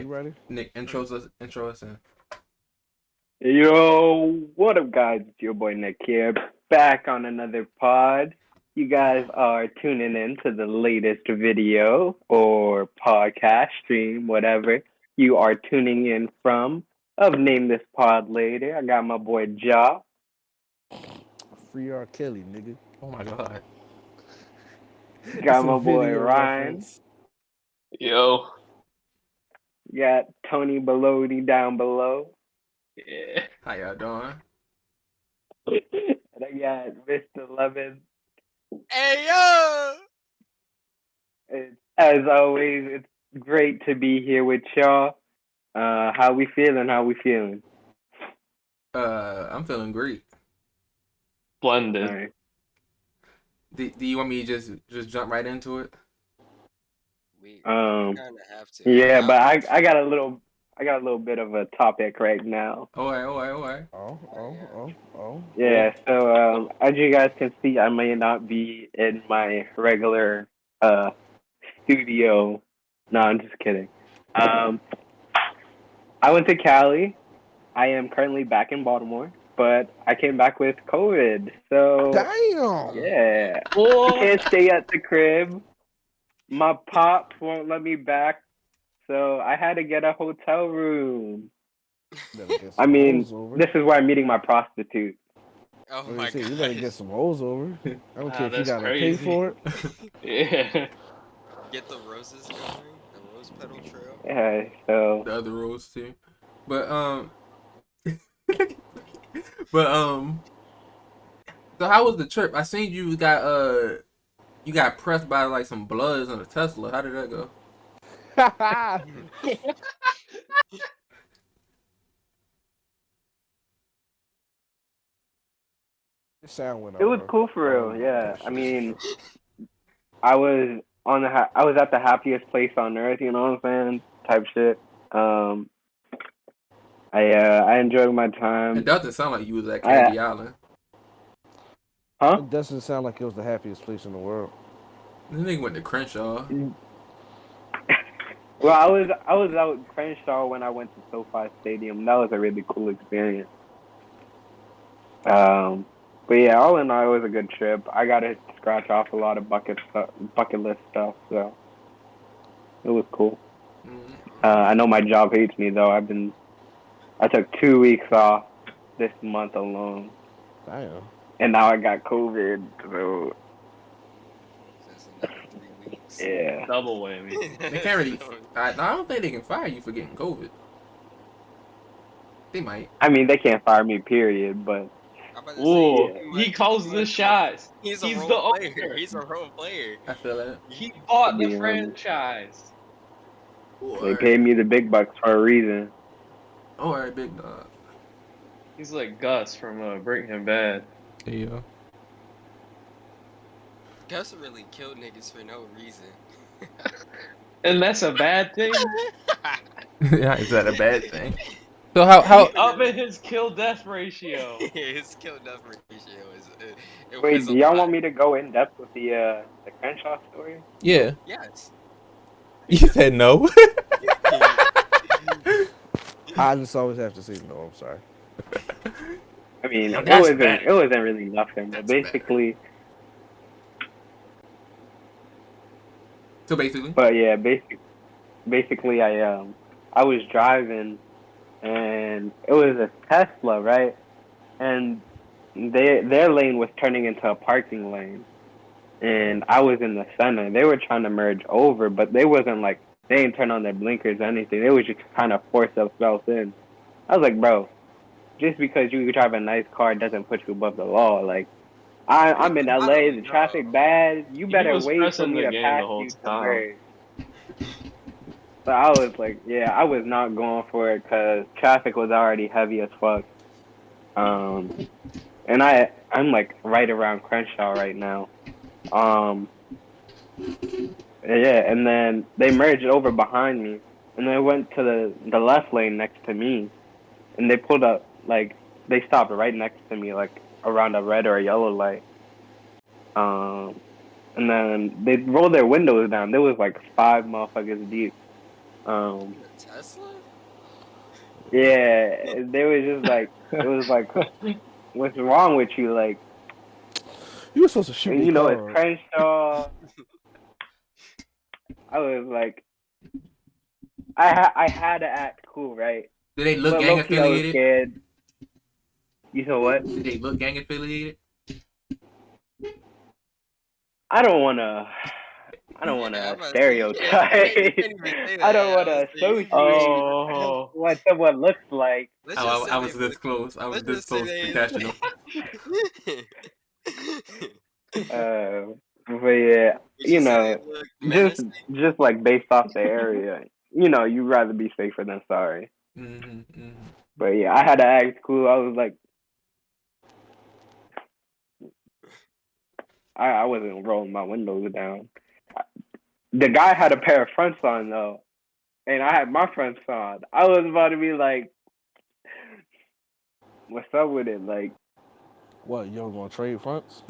ready? Nick, intro us in. Yo, what up, guys? It's your boy Nick here, back on another pod. You guys are tuning in to the latest video or podcast stream, whatever you are tuning in from. Of Name This Pod Later. I got my boy Ja. Free R. Kelly, nigga. Oh my god. Got It's a my boy video Ryan. reference. Yo. Got Tony Belody down below. Yeah. How y'all doing? And I got Mr. Levin. Hey yo! As always, it's great to be here with y'all. How we feeling? I'm feeling great. Splendid. Right. Do you want me to just jump right into it? We kind of have to. Yeah, but I got a little bit of a topic right now. All right. Oh. Yeah, so as you guys can see, I may not be in my regular studio. No, I'm just kidding. I went to Cali. I am currently back in Baltimore, but I came back with COVID. So Damn. yeah, Oh. I can't stay at the crib. My pops won't let me back, so I had to get a hotel room. I mean, this is where I'm meeting my prostitute. Oh What my say, god! you better get some rolls over. I don't care if you that's gotta crazy. pay for it. Yeah. Get the roses going, the rose petal trail. Yeah, so The other rules too. But but so how was the trip? I seen you got pressed by like some bloods on a Tesla. How did that go? it was cool for real. Yeah, I mean, I was I was at the happiest place on earth. You know what I'm saying? Type shit. I enjoyed my time. It doesn't sound like you was at Candy Island. Huh? It doesn't sound like it was the happiest place in the world. This nigga went to Crenshaw. Well, I was out Crenshaw when I went to SoFi Stadium. That was a really cool experience. But yeah, all in all, it was a good trip. I got to scratch off a lot of bucket list stuff, so it was cool. I know my job hates me though. I took 2 weeks off this month alone. Damn. And now I got COVID, so That's another 3 weeks. yeah. Double whammy. They can't really. I don't think they can fire you for getting COVID. They might. I mean, they can't fire me, period. But Ooh, he calls the shots. He's the role player. owner. He's a role player. I feel that. He bought the franchise. They paid me the big bucks for a reason. Oh, alright, big dog. He's like Gus from Breaking Bad. Yeah. Gus really killed niggas for no reason. And that's a bad thing? Yeah, is that a bad thing? So how He up in his kill-death ratio. His kill-death ratio is... Wait, do y'all want me to go in depth with the Crenshaw story? Yeah. Yes. You said no. I just always have to say no. I'm sorry. I mean, No, it wasn't really nothing, but basically. So basically. But yeah, basically, I was driving, and it was a Tesla, right? And their lane was turning into a parking lane, and I was in the center. They were trying to merge over, but they wasn't like they didn't turn on their blinkers or anything. They was just kind of force themselves in. I was like, bro, just because you drive a nice car doesn't put you above the law. Like, I'm in LA, the traffic bad. You better wait for me to pass you to merge. So I was like, yeah, I was not going for it because traffic was already heavy as fuck. And I'm like right around Crenshaw right now. Yeah, and then they merged over behind me, and they went to the left lane next to me, and they pulled up like they stopped right next to me, like around a red or a yellow light. And then they rolled their windows down. There was like 5 motherfuckers deep. A Tesla? Yeah, they was just like, it was like, what's wrong with you? Like, You were supposed to shoot their it's car up. Crenshaw. I was like, I had to act cool, right? Did they look But gang low key, I was affiliated? scared. You know what? Did they look gang affiliated? I don't wanna. I don't Yeah, want I'm to about to say stereotype. you can't even say I that. don't want I was to saying associate Oh, what someone looks like. let's just Oh, say I they was this look. close. I was Let's this just say close to catching them. they. But yeah, Would you say they look just menacing? just like based off the area, you'd rather be safer than sorry. But yeah, I had to act cool. I was like, I wasn't rolling my windows down. The guy had a pair of fronts on though, and I had my fronts on. I was about to be like, "What's up with it?" Like, What, you don't want to trade fronts?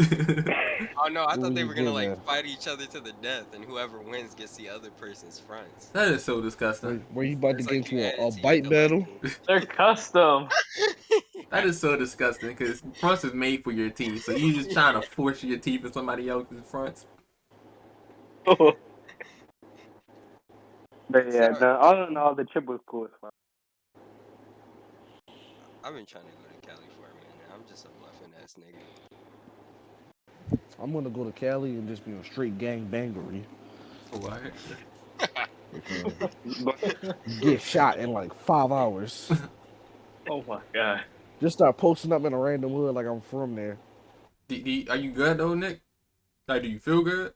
Oh no, I What thought were they you were gonna getting like at? fight each other to the death, and whoever wins gets the other person's fronts. That is so disgusting. Were you about to It's get like into a humanity bite battle? collective. they're custom. That is so disgusting because fronts is made for your teeth. So you just trying to force your teeth in somebody else's fronts. but yeah, So, all in all, the trip was cool as fuck. I've been trying to go to Cali for a minute. I'm just a bluffing ass nigga. I'm gonna go to Cali and just be on straight gang bangery. What? Get shot in like 5 hours. Oh my god. Just start posting up in a random hood like I'm from there. Are you good though, Nick? Like, do you feel good?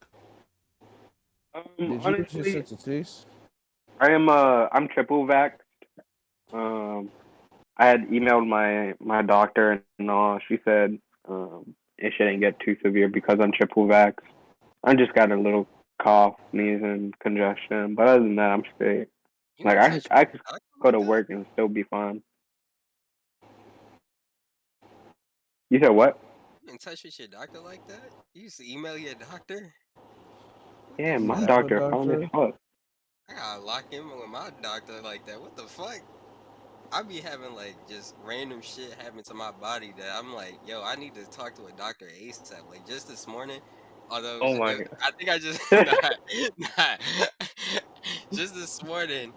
Did you get your Honestly, sense of taste? I'm triple vaxxed. I had emailed my doctor and all. She said it shouldn't get too severe because I'm triple vaxxed. I just got a little cough, sneeze, and congestion, but other than that, I'm straight. You Like in touch I with could your doctor go like to that? work and still be fine. You said what? You in touch with your doctor like that? You used to email your doctor? Yeah, You my have a doctor fine as doctor? fuck. I gotta lock in with my doctor like that. What the fuck? I be having like just random shit happen to my body that I'm like, yo, I need to talk to a doctor ASAP. Like just this morning, although Oh my I think I just nah, just this morning,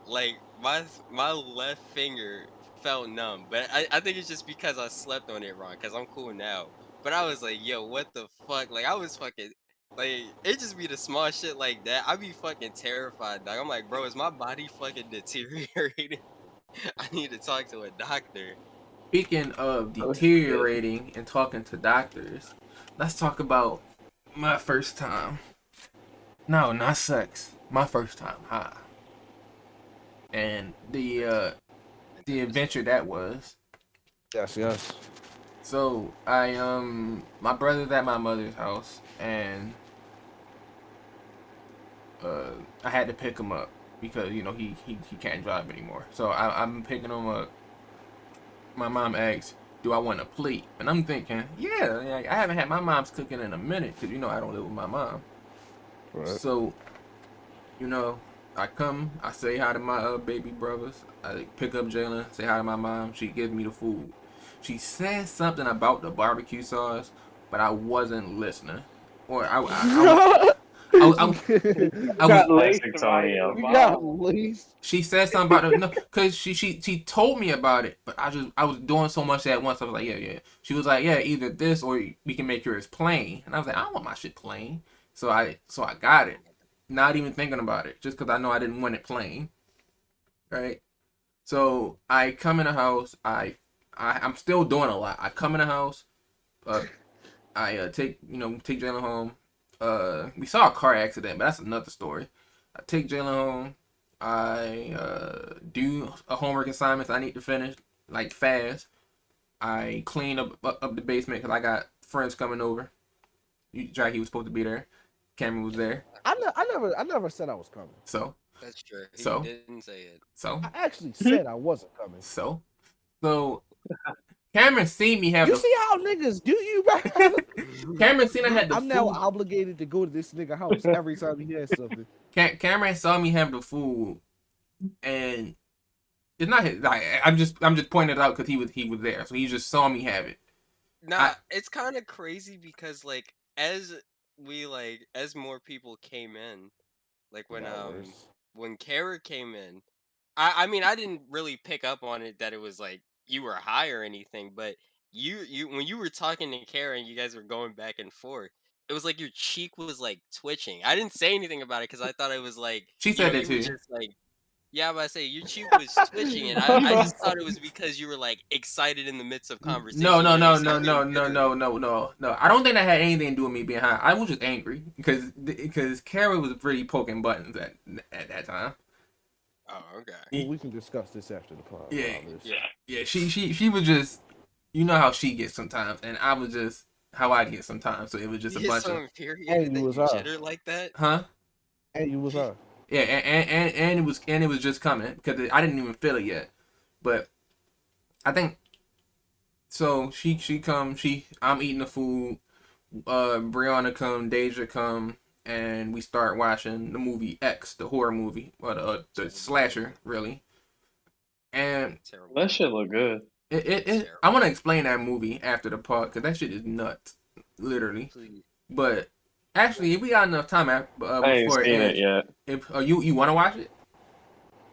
like my left finger felt numb, but I think it's just because I slept on it wrong. Cause I'm cool now, but I was like, yo, what the fuck? Like I was fucking. Like it just be the small shit like that. I be fucking terrified, dog. I'm like, bro, is my body fucking deteriorating? I need to talk to a doctor. Speaking of god. Oh shit. deteriorating and talking to doctors, let's talk about my first time. No, not sex. My first time high. And the adventure that was. Yes, yes. So my brother's at my mother's house and I had to pick him up because he can't drive anymore. So I'm picking him up. My mom asks, "Do I want a plate?" And I'm thinking, yeah, I haven't had my mom's cooking in a minute because I don't live with my mom. Right. So I come, I say hi to my baby brothers. I pick up Jalen, say hi to my mom. She gives me the food. She said something about the barbecue sauce, but I wasn't listening. Or I was Got laced Classic by Tonio. your You got mom. laced. she said something about it. No, because she told me about it, but I was doing so much at once. I was like, yeah. She was like, yeah, either this or we can make yours plain. And I was like, I don't want my shit plain. So I got it, not even thinking about it, just because I know I didn't want it plain. Right. So I come in the house. I'm still doing a lot. I come in the house. I take Jalen home. We saw a car accident, but that's another story. I take Jalen home. I do a homework assignments I need to finish like fast. I clean up the basement because I got friends coming over. Jackie was supposed to be there. Cameron was there. I never said I was coming. So That's true. He so didn't say it. so I actually said I wasn't coming. so so Cameron seen me have You the. see how niggas do you, bro? Cameron seen I had the I'm now food. obligated to go to this nigga house every time he has something. Cameron saw me have the food and it's not his. Like I'm just pointing it out because he was there, so he just saw me have it. Nah, it's kind of crazy because like as more people came in, like Got worse. when Kara came in, I mean I didn't really pick up on it that it was like you were high or anything, but you when you were talking to Kara and you guys were going back and forth, it was like your cheek was like twitching. I didn't say anything about it because I thought it was like She said that you were too. just like yeah, but I say your cheek was twitching, and I just thought it was because you were like excited in the midst of No, conversation. no, You know, you no, seemed no, no, really no, good. no, no, no. I don't think that had anything to do with me being high. I was just angry because Kara was really poking buttons at that time. Oh, okay. Well, we can discuss this after the pod. Yeah, Yeah. yeah. She was just, you know how she gets sometimes, and I was just how I get sometimes. So it was just You a get bunch so of, infuriated And that you was you her. jitter like that. huh? And you was her. Yeah, and it was just coming because I didn't even feel it yet, but I think so. I'm eating the food. Brianna come, Deja come, and we start watching the movie X, the horror movie, or the slasher, really. And Terrible. That shit look good. I want to explain that movie after the part because that shit is nuts, literally. Please. But actually, if we got enough time I ain't before it seen it ends, yet. if you want to watch it,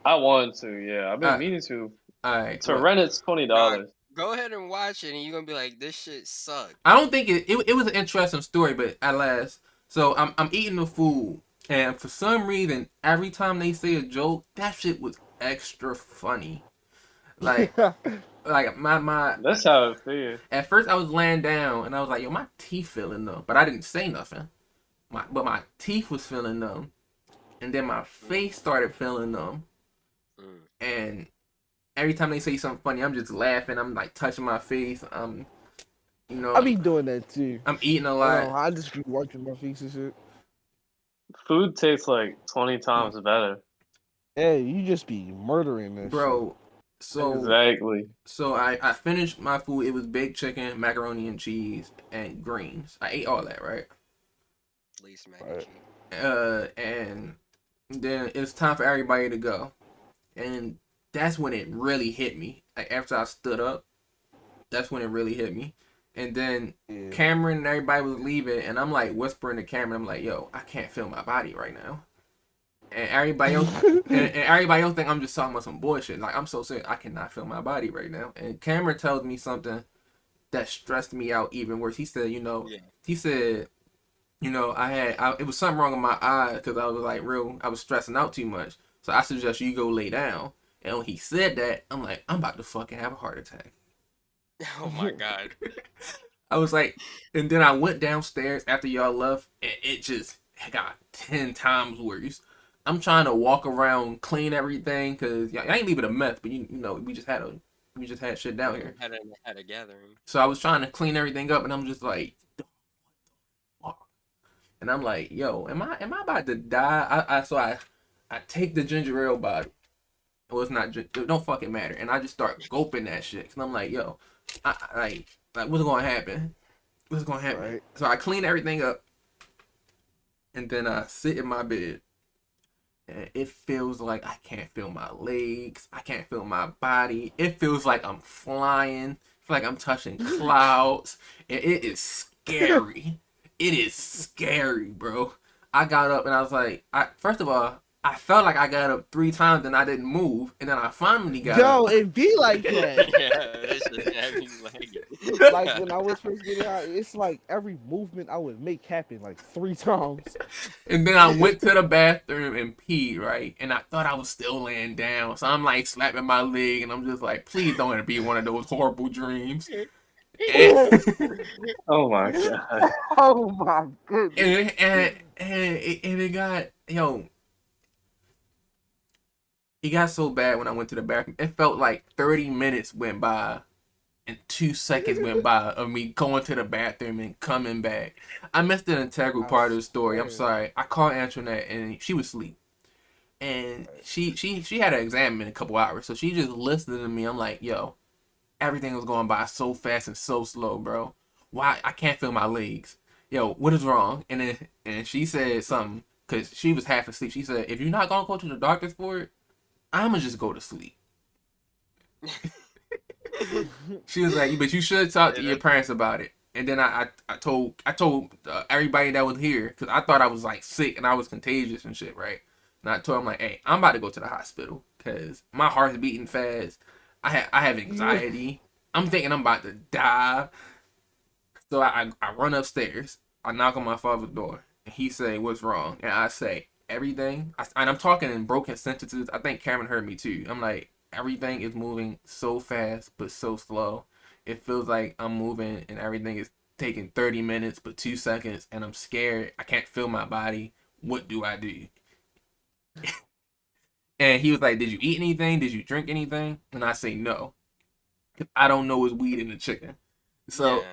I want to, yeah. I've been uh, meaning to. all right. To Well, rent it's $20. Go ahead and watch it, and you're gonna be like, "This shit sucked." I don't think it was an interesting story, but at last, so I'm eating the food, and for some reason, every time they say a joke, that shit was extra funny. Like my That's how it feels. at first I was laying down and I was like, yo, my teeth feeling numb, but I didn't say nothing. But my teeth was feeling numb, and then my face started feeling numb, Mm. and every time they say something funny, I'm just laughing. I'm like touching my face. I be doing that too. I'm eating a lot. I just be working my face and shit. Food tastes like 20 times better. Hey, you just be murdering that Bro. So Exactly. So I finished my food. It was baked chicken, macaroni and cheese, and greens. I ate all that, right? Least mac and Right. cheese. And then it's time for everybody to go. And that's when it really hit me. Like after I stood up, that's when it really hit me. And then Yeah. Cameron and everybody was leaving, and I'm like whispering to Cameron, I'm like, yo, I can't feel my body right now. And everybody else and everybody else think I'm just talking about some bullshit. Like I'm so sick, I cannot feel my body right now. And Cameron tells me something that stressed me out even worse. He said, he said, it was something wrong with my eye because I was like I was stressing out too much. So I suggest you go lay down. And when he said that, I'm like, I'm about to fucking have a heart attack. Oh my god. I was like, and then I went downstairs after y'all left, and it just got 10 times worse. I'm trying to walk around, clean everything, cause I ain't leaving a mess, but you know, we just had shit down here. Had a gathering. So I was trying to clean everything up, and I'm just like, fuck. And I'm like, yo, am I about to die? So I take the ginger ale bottle. Well, it's not, it don't fucking matter. And I just start gulping that shit, cause I'm like, yo, like what's gonna happen? What's gonna happen? Right. So I clean everything up, and then I sit in my bed. And it feels like I can't feel my legs. I can't feel my body. It feels like I'm flying. I feel like I'm touching clouds. And it is scary. It is scary, bro. I got up and I was like, first of all, I felt like I got up 3 times and I didn't move. And then I finally got Yo, up. it be like that. Yeah, that shit had me lagging. Like when I was first getting out, it's like every movement I would make happen like 3 times. And then I went to the bathroom and peed, right? And I thought I was still laying down. So I'm like slapping my leg and I'm just like, please don't let it be one of those horrible dreams. Oh my god. Oh my goodness. And it got, it got so bad when I went to the bathroom. It felt like 30 minutes went by and 2 seconds went by of me going to the bathroom and coming back. I missed an integral part of the story. I'm sorry. I called Antoinette and she was asleep. And she had an exam in a couple hours. So she just listened to me. I'm like, yo, everything was going by so fast and so slow, bro. Why? I can't feel my legs. Yo, what is wrong? And she said something because she was half asleep. She said, if you're not going to go to the doctor for it, I'ma just go to sleep. She was like, but you should talk to your parents about it. And then I told everybody that was here, because I thought I was like sick and I was contagious and shit, right? And I told them like, hey, I'm about to go to the hospital because my heart's beating fast. I have anxiety. I'm thinking I'm about to die. So I run upstairs. I knock on my father's door. And he say, what's wrong? And I say, everything. And I'm talking in broken sentences. I think Cameron heard me too. I'm like, everything is moving so fast but so slow. It feels like I'm moving and everything is taking 30 minutes but 2 seconds, and I'm scared. I can't feel my body. What do I do? And he was like, did you eat anything? Did you drink anything? And I say no. I don't know what's weed in the chicken. So Yeah.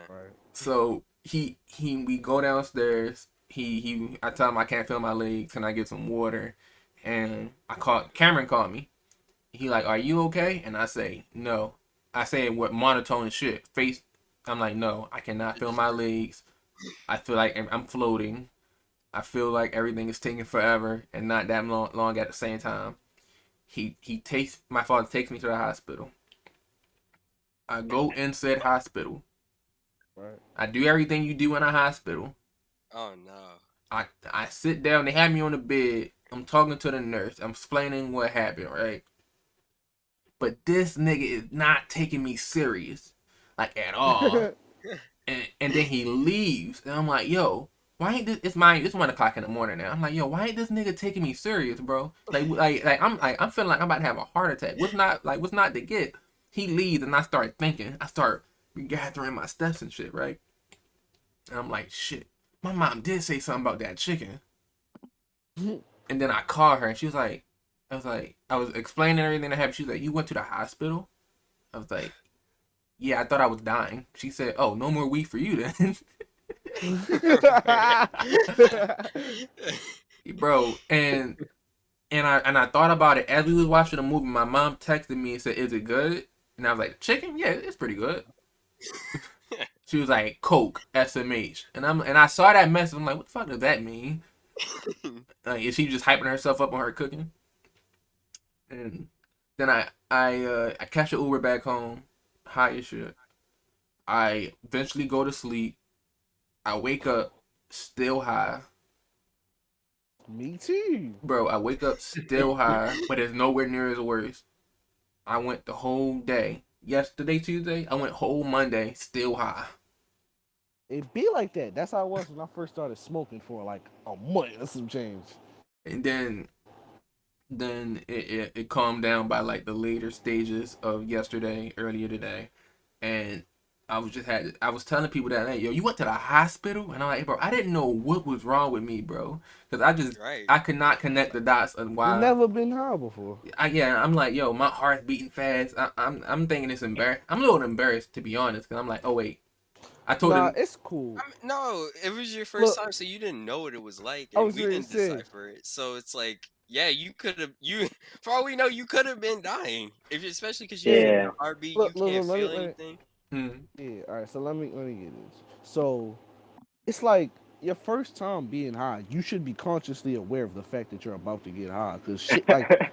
so we go downstairs. I tell him I can't feel my legs. Can I get some water? And Cameron called me. He like, are you okay? And I say no. I say it with monotone shit. I'm like, no, I cannot feel my legs. I feel like I'm floating. I feel like everything is taking forever and not that long at the same time. My father takes me to the hospital. I go in said hospital. Right. I do everything you do in a hospital. Oh no. I sit down. They have me on the bed. I'm talking to the nurse. I'm explaining what happened, right? But this nigga is not taking me serious, like at all. And then he leaves, and I'm like, yo, why ain't this? It's 1 o'clock in the morning now. I'm like, yo, why ain't this nigga taking me serious, bro? I'm feeling like I'm about to have a heart attack. What's not to get? He leaves, and I start thinking. I start gathering my steps and shit, right? And I'm like, shit, my mom did say something about that chicken. And then I called her, and she was like, I was explaining everything that happened. She was like, you went to the hospital? I was like, yeah, I thought I was dying. She said, oh, no more weed for you then. Bro, and I thought about it as we was watching the movie. My mom texted me and said, is it good? And I was like, chicken? Yeah, it's pretty good. She was like, Coke, SMH. And I saw that message. I'm like, what the fuck does that mean? Like, is she just hyping herself up on her cooking? And then I catch an Uber back home, high as shit. I eventually go to sleep. I wake up still high. Me too. Bro, I wake up still high, but it's nowhere near as worse. I went the whole day. Yesterday, Tuesday, I went whole Monday still high. It be like that. That's how it was when I first started smoking for like a month or some change. And then it calmed down by like the later stages of earlier today. And I was telling people that, hey, yo, you went to the hospital? And I'm like, hey, bro, I didn't know what was wrong with me, bro. Because I could not connect the dots of why. You've never been high before. I'm like, yo, my heart's beating fast. I'm thinking it's embarrassed. I'm a little embarrassed, to be honest, because I'm like, oh, wait. I told him. It's cool. No, it was your first time, so you didn't know what it was like, and we didn't decipher it. So it's like, yeah, for all we know, you could have been dying, especially because you have a heartbeat, you can't feel anything. Yeah, all right. So let me get this. So it's like your first time being high. You should be consciously aware of the fact that you're about to get high, because shit like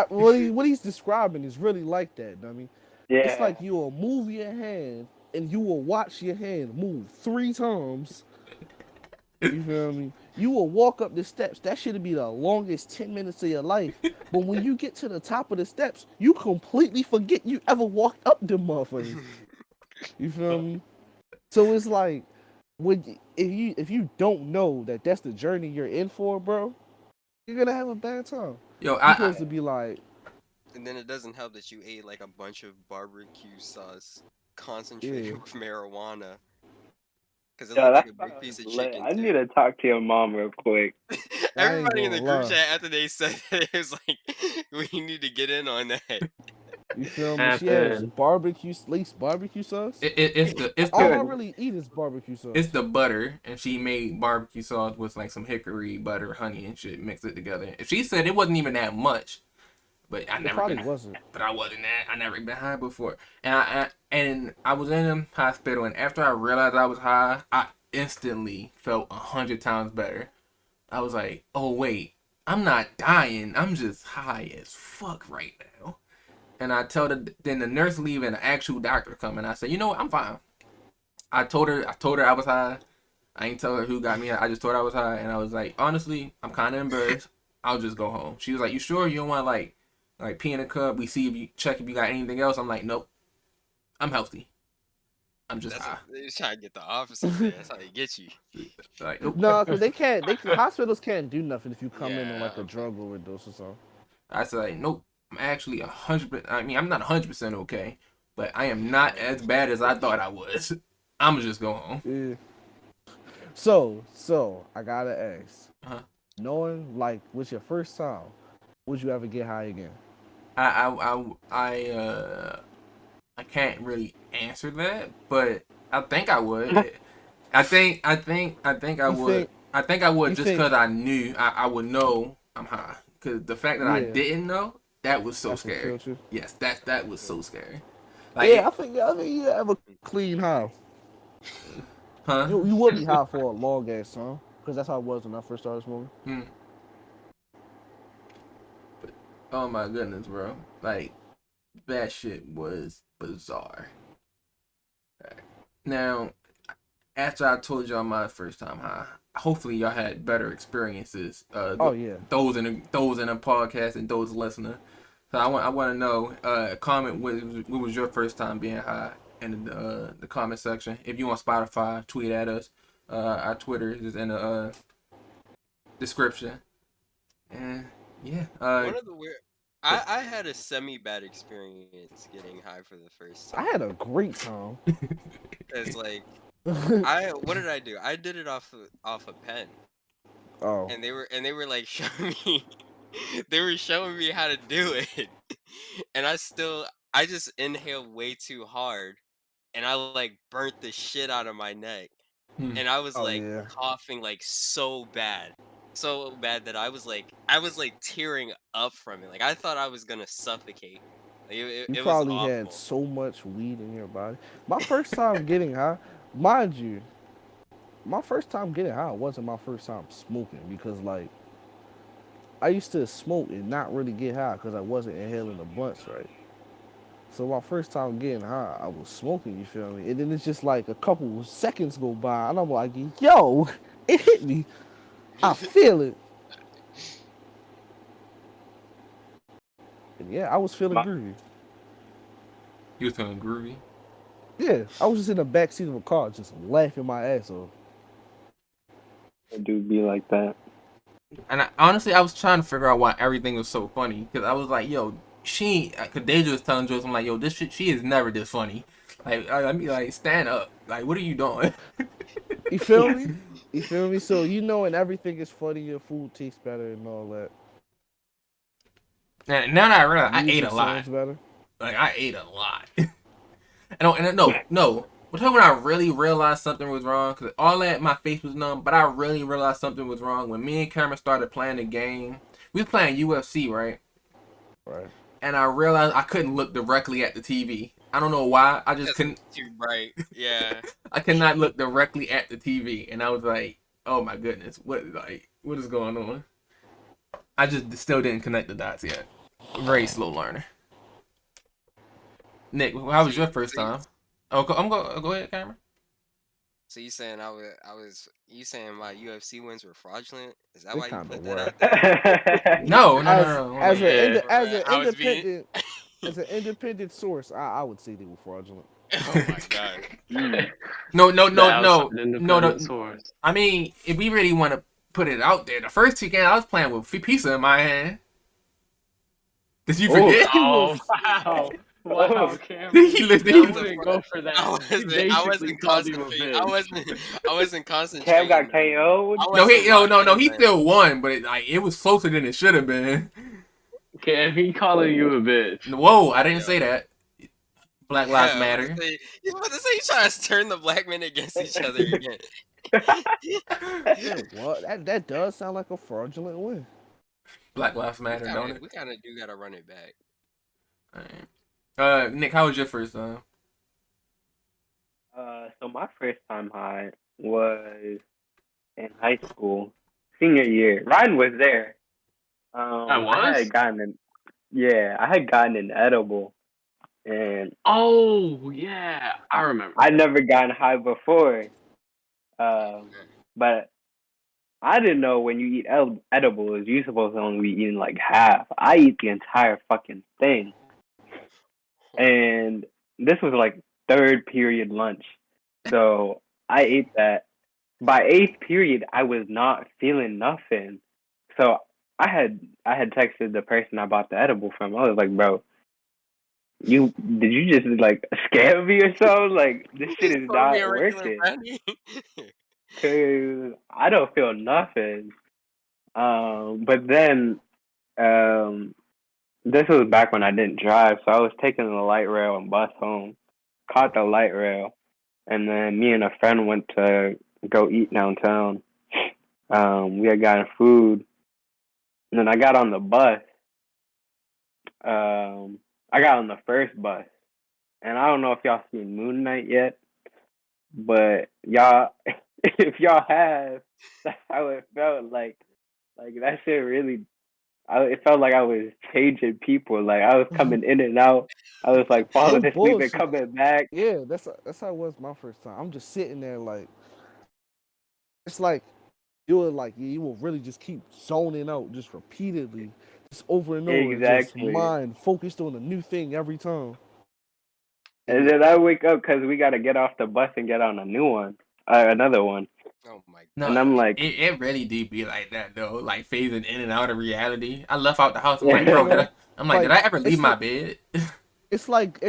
what he's describing is really like that. I mean, it's like you will move your hand and you will watch your hand move 3 times. You feel me? You will walk up the steps. That should be the longest 10 minutes of your life. But when you get to the top of the steps, you completely forget you ever walked up them motherfuckers. You feel me? So it's like, if you don't know that that's the journey you're in for, bro, you're gonna have a bad time. Yo, You're supposed to be like. And then it doesn't help that you ate like a bunch of barbecue sauce concentrated with marijuana. Because it looked like a big piece of chicken. I need to talk to your mom real quick. Everybody in the group chat after they said that, it was like, we need to get in on that. You feel me? She has barbecue sauce. It's all I really eat is barbecue sauce. It's the butter, and she made barbecue sauce with like some hickory butter, honey, and shit, mixed it together. She said it wasn't even that much, but I wasn't. But I wasn't that. I never been high before, and I was in the hospital, and after I realized I was high, I instantly felt 100 times better. I was like, oh wait, I'm not dying. I'm just high as fuck right now. And I tell her, then the nurse leave and the actual doctor come, and I say, you know what, I'm fine. I told her I was high. I ain't tell her who got me. I just told her I was high, and I was like, honestly, I'm kind of embarrassed. I'll just go home. She was like, you sure you don't want to like pee in a cup? We see if you check if you got anything else. I'm like, nope, I'm healthy. I'm just high. They're trying to get the officer there. That's how they get you. Like, nope. No, because hospitals can't do nothing if you come in on like a okay. drug overdose or something. I said, like, nope. I'm actually 100%. I mean, I'm not 100% okay, but I am not as bad as I thought I was. I'm just go home. Yeah. So I gotta ask. Uh-huh. Knowing like what's your first time, would you ever get high again? I can't really answer that, but I think I would. I think I would. I think I would just because I knew I would know I'm high. Because the fact that I didn't know, that was so scary. Yes, that was so scary. Like, yeah, I think you have a clean high. Huh? You would be high for a long ass time because that's how it was when I first started smoking. Oh my goodness, bro! Like that shit was bizarre. Right. Now, after I told y'all my first time high, hopefully y'all had better experiences. Those in the podcast and those listening. So I want to know. Comment what was your first time being high in the comment section. If you on Spotify, tweet at us. Our Twitter is in the description. And yeah. One of the weird. I had a semi-bad experience getting high for the first time. I had a great time. It's like what did I do? I did it off a pen. Oh. And they were like showing me they were showing me how to do it. And I just inhaled way too hard and I like burnt the shit out of my neck. And I was coughing like so bad. So bad that I was like tearing up from it. Like I thought I was gonna suffocate. Like, you it was probably awful. had so much weed in your body. My first time getting high, mind you, my first time getting high wasn't my first time smoking because like I used to smoke and not really get high because I wasn't inhaling the blunts right. So my first time getting high, I was smoking, you feel me? And then it's just like a couple of seconds go by and I'm like, yo, it hit me. I feel it. And yeah, I was feeling groovy. You was feeling groovy? Yeah, I was just in the back seat of a car just laughing my ass off. It do be like that. And honestly, I was trying to figure out why everything was so funny. Because I was like, yo, because Deja was telling Joyce, I'm like, yo, this shit, she is never this funny. Like, I mean, like, stand up. Like, what are you doing? You feel me? You feel me? So, and everything is funny, your food tastes better and all that. And now that I realize, I ate a lot. Sounds better. Like, I ate a lot. No. When I really realized something was wrong, because all that, my face was numb, but I really realized something was wrong when me and Cameron started playing the game. We was playing UFC, right? Right. And I realized I couldn't look directly at the TV. I don't know why. I just couldn't. Too bright. Yeah. I could not look directly at the TV, and I was like, "Oh my goodness, what is going on?" I just still didn't connect the dots yet. Very slow learner. Nick, how was your first time? Oh, go ahead, Cameron. So you saying you saying my UFC wins were fraudulent? Is that They why you put were. that out there? No. As an independent source, I would say they were fraudulent. Oh my god. No. Source. I mean, if we really want to put it out there, the first two games I was playing with pizza in my hand. Did you forget? Oh, wow. Wow, Cameron. He wouldn't go for that. I wasn't concentrating. I wasn't concentrating. Cam got KO'd? No, he still won, but it was closer than it should have been. Cam, he calling you a bitch. Whoa, I didn't say that. Black Lives Matter. He's about to say he's trying to turn the black men against each other again. Yeah, well, that does sound like a fraudulent win. Black Lives Matter, don't it? We kind of do gotta run it back. All right. Nick, how was your first time? So my first time high was in high school, senior year. Ryan was there. I I was? had gotten an edible, and Oh, yeah. I remember I'd that. never gotten high before. But I didn't know when you eat edibles, you're supposed to only be eating like half. I eat the entire fucking thing, and this was like third period lunch, so I ate that. By eighth period, I was not feeling nothing, so I had texted the person I bought the edible from. I was like, bro, did you just like scam me or something? Like this You shit just is told me a not regular working. brownie. Cause I don't feel nothing. But then um, this was back when I didn't drive, so I was taking the light rail and bus home. Caught the light rail, and then me and a friend went to go eat downtown. We had gotten food, and then I got on the bus. I got on the first bus, and I don't know if y'all seen Moon Knight yet, but y'all, if y'all have, that's how it felt. Like that shit really. It felt like I was changing people. Like I was coming in and out. I was like No falling asleep and bullshit. coming back. Yeah, that's how it was my first time. I'm just sitting there like it's like you will really just keep zoning out just repeatedly, just over and over, just Exactly. mind focused on a new thing every time. And And then I wake up because we got to get off the bus and get on a new one, another one. Oh my And No, I'm it, like, it really do be like that though, like phasing in and out of reality. I left out the house. I'm like, yeah, bro, man, did like I ever leave my bed? it's like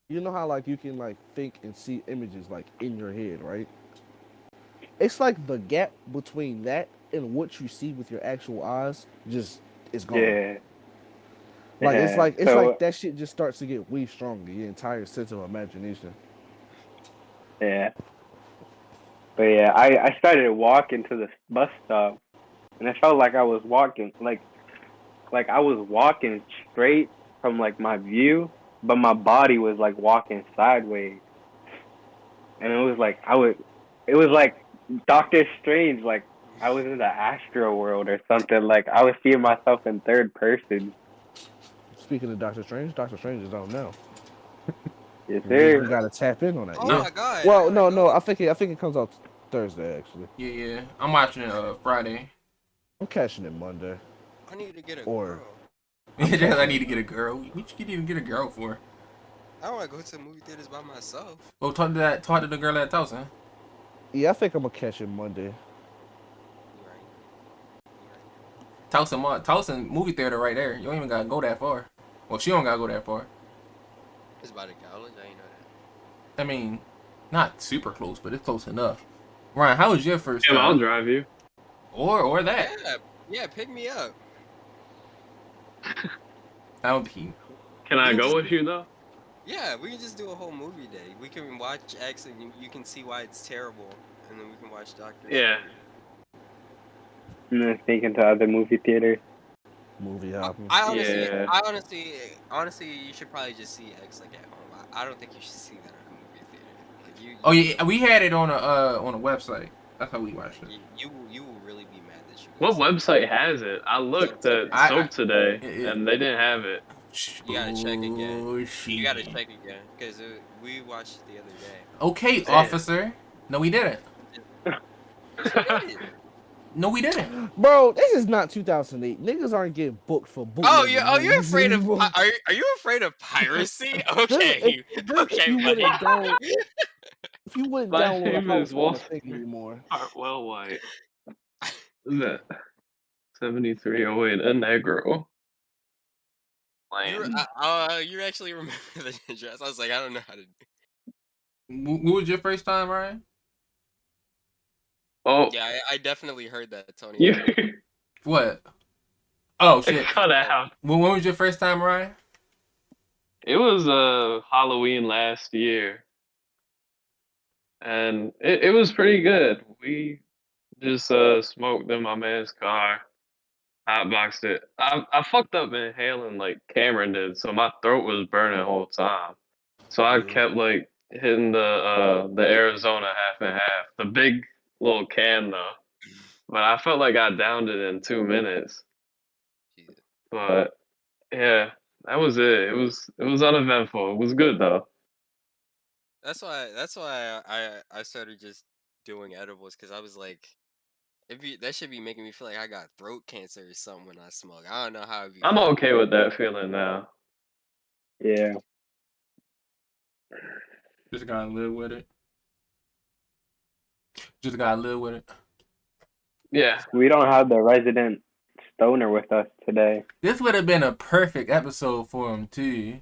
you know how like you can like think and see images like in your head, right? It's like the gap between that and what you see with your actual eyes just is gone. yeah, Like yeah. it's So like that shit just starts to get way stronger. Your entire sense of imagination. yeah, but yeah, I started walking to the bus stop, and it felt like I was walking like I was walking straight from like my view, but my body was like walking sideways, and it was like it was like Doctor Strange, like I was in the astral world or something. Like I was seeing myself in third person. Speaking of Doctor Strange is on now. Yes, We sir. gotta tap in on that. Oh Yeah. my god, I Well, gotta no. go. I think it comes out Thursday actually. Yeah. I'm watching it Friday. I'm catching it Monday, I need to get a or girl. I'm I catching need it to get a Monday. girl. What you need to get a girl for? I don't want to go to the movie theaters by myself. Well, talk to the girl at Tulsa. Yeah, I think I'm gonna catch it Monday. You right. You right. Tulsa movie theater right there. You don't even gotta go that far. Well, she don't gotta go that far. It's by the college. I ain't know that. I mean, not super close, but it's close enough. Ryan, how was your first Tim, I'll time? drive you. Or that? Yeah, yeah. Pick me up. I don't think. Can We I can go just with you though? yeah. We can just do a whole movie day. We can watch X and you can see why it's terrible, and then we can watch Doctor Yeah. Strange. And then sneaking to other movie theaters. Movie hopping. Yeah. Honestly, you should probably just see X like at home. I don't think you should see that at a movie theater. Like Oh you will yeah, really we had it on a website. That's how we watched it. you will really be mad that you What missed it. website has it? I Soap looked at Cinemas. I Soap today it, and they didn't have it. You gotta check again. oh You gotta shit. check again because we watched it the other day. Okay, Damn. officer. No, we didn't. Yes, we did. No, we didn't. Bro, this is not 2008. Niggas aren't getting booked for bootlegging You're movies afraid of anymore. are you afraid of piracy? Just, Okay, just okay, buddy. if you wouldn't My download a name is house on a Walter thing anymore. Hartwell White. That 7308 a Negro Lane. You actually remember the address? I was like, I don't know how to. What was your first time, Ryan? Oh, Yeah, I definitely heard that, Tonio. you What? Oh shit. cut Oh, out. When was your first time, Ryan? It was Halloween last year, and it was pretty good. We just smoked in my man's car, hotboxed it. I fucked up inhaling like Cameron did, so my throat was burning the whole time. So I Yeah. kept like hitting the Arizona half and half, the big little can though. But I felt like I downed it in 2 minutes. But yeah, that was it. It was uneventful. It was good though. That's why I started just doing edibles because I was like, that should be making me feel like I got throat cancer or something when I smoke. I don't know how it'd be I'm feeling. okay with that feeling now. Yeah. Just gotta live with it. Just gotta live with it. Yeah. We don't have the resident stoner with us today. This would have been a perfect episode for him too.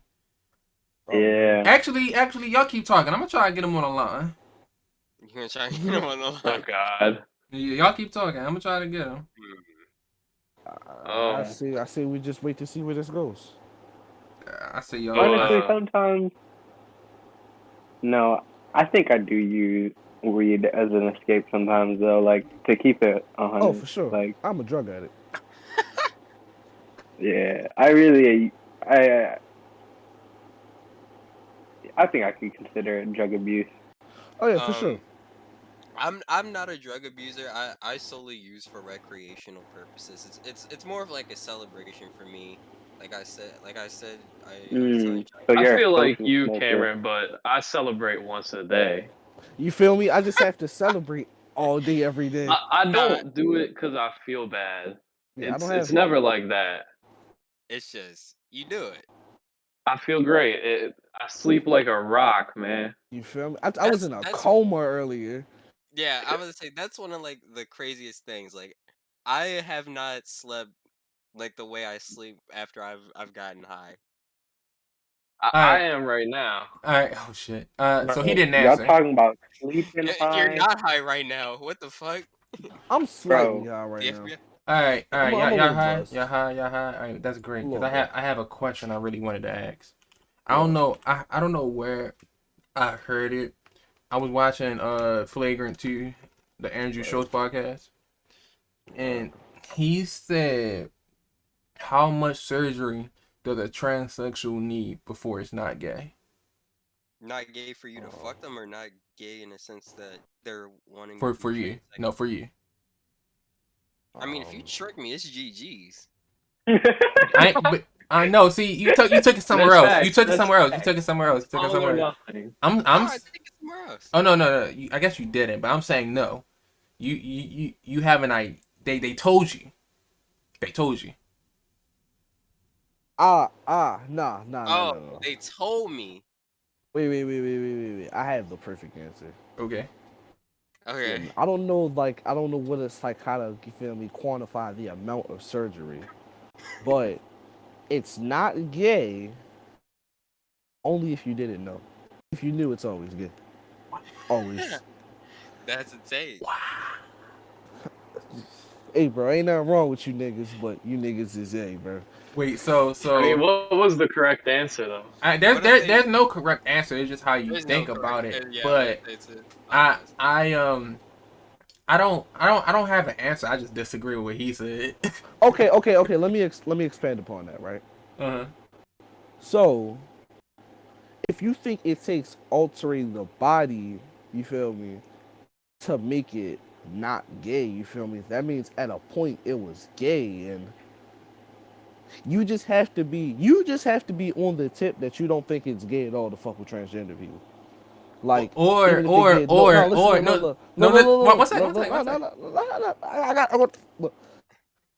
Oh, Yeah. Actually, y'all keep talking. I'm gonna try to get him on the line. You gonna try and get him on the Oh line? God. Y'all keep talking. I'm gonna try to get him. I see. I see. We just wait to see where this goes. I see y'all. Honestly, sometimes. No, I think I do use weed as an escape sometimes, though. Like to keep it 100. Oh, for sure. Like, I'm a drug addict. yeah, I think I could consider it drug abuse. Oh yeah, for sure. I'm not a drug abuser. I solely use for recreational purposes. It's more of like a celebration for me. Like I said, I was telling you. So I you're feel a like social you, smoker. Cameron, but I celebrate once a day. You feel me? I just have to celebrate all day, every day. I don't do it because I feel bad. Yeah, I don't have. It's never like that. It's just you do it. I feel great. I sleep like a rock, man. You feel me? I was in a That's- coma earlier. Yeah, I was say that's one of like the craziest things. Like I have not slept like the way I sleep after I've gotten high. I am right now. All right. Oh shit. So he didn't Y'all answer. talking about sleeping You're high? not high right now. What the fuck? I'm slightly Bro. high right now. FBI? All right. I'm a Y'all little high. buzzed. Y'all high. All right. That's great. Because I have a question I really wanted to ask. I don't know. I don't know where I heard it. I was watching Flagrant 2, the Andrew Schultz podcast, and he said, "How much surgery does a transsexual need before it's not gay?" Not gay for you to fuck them, or not gay in the sense that they're wanting For to be you, no, for you. I mean, if you trick me, it's GG's. I know. See, you took it somewhere That's else. facts. You took it That's somewhere else. You facts. took it somewhere else. You took it All or somewhere else. nothing. I'm. I take it somewhere else. Oh no. I guess you didn't, but I'm saying no. You have an idea. They told you. They told you. Nah. Oh, they told me. Wait. I have the perfect answer. Okay. Okay. Yeah, I don't know what it's like, how to, you feel me, quantify the amount of surgery, but it's not gay only if you didn't know. If you knew, it's always gay. Always. That's a take. Hey, bro, ain't nothing wrong with you niggas, but you niggas is gay, bro. Wait. So. I mean, what was the correct answer though? There's no correct answer. It's just how you There's think no about correct- it. yeah, But I don't have an answer. I just disagree with what he said. Okay. Let me expand upon that, right? Uh-huh. So, if you think it takes altering the body, you feel me, to make it not gay, you feel me, that means at a point it was gay, and you just have to be on the tip that you don't think it's gay at all to fuck with transgender people. Like, even if it did,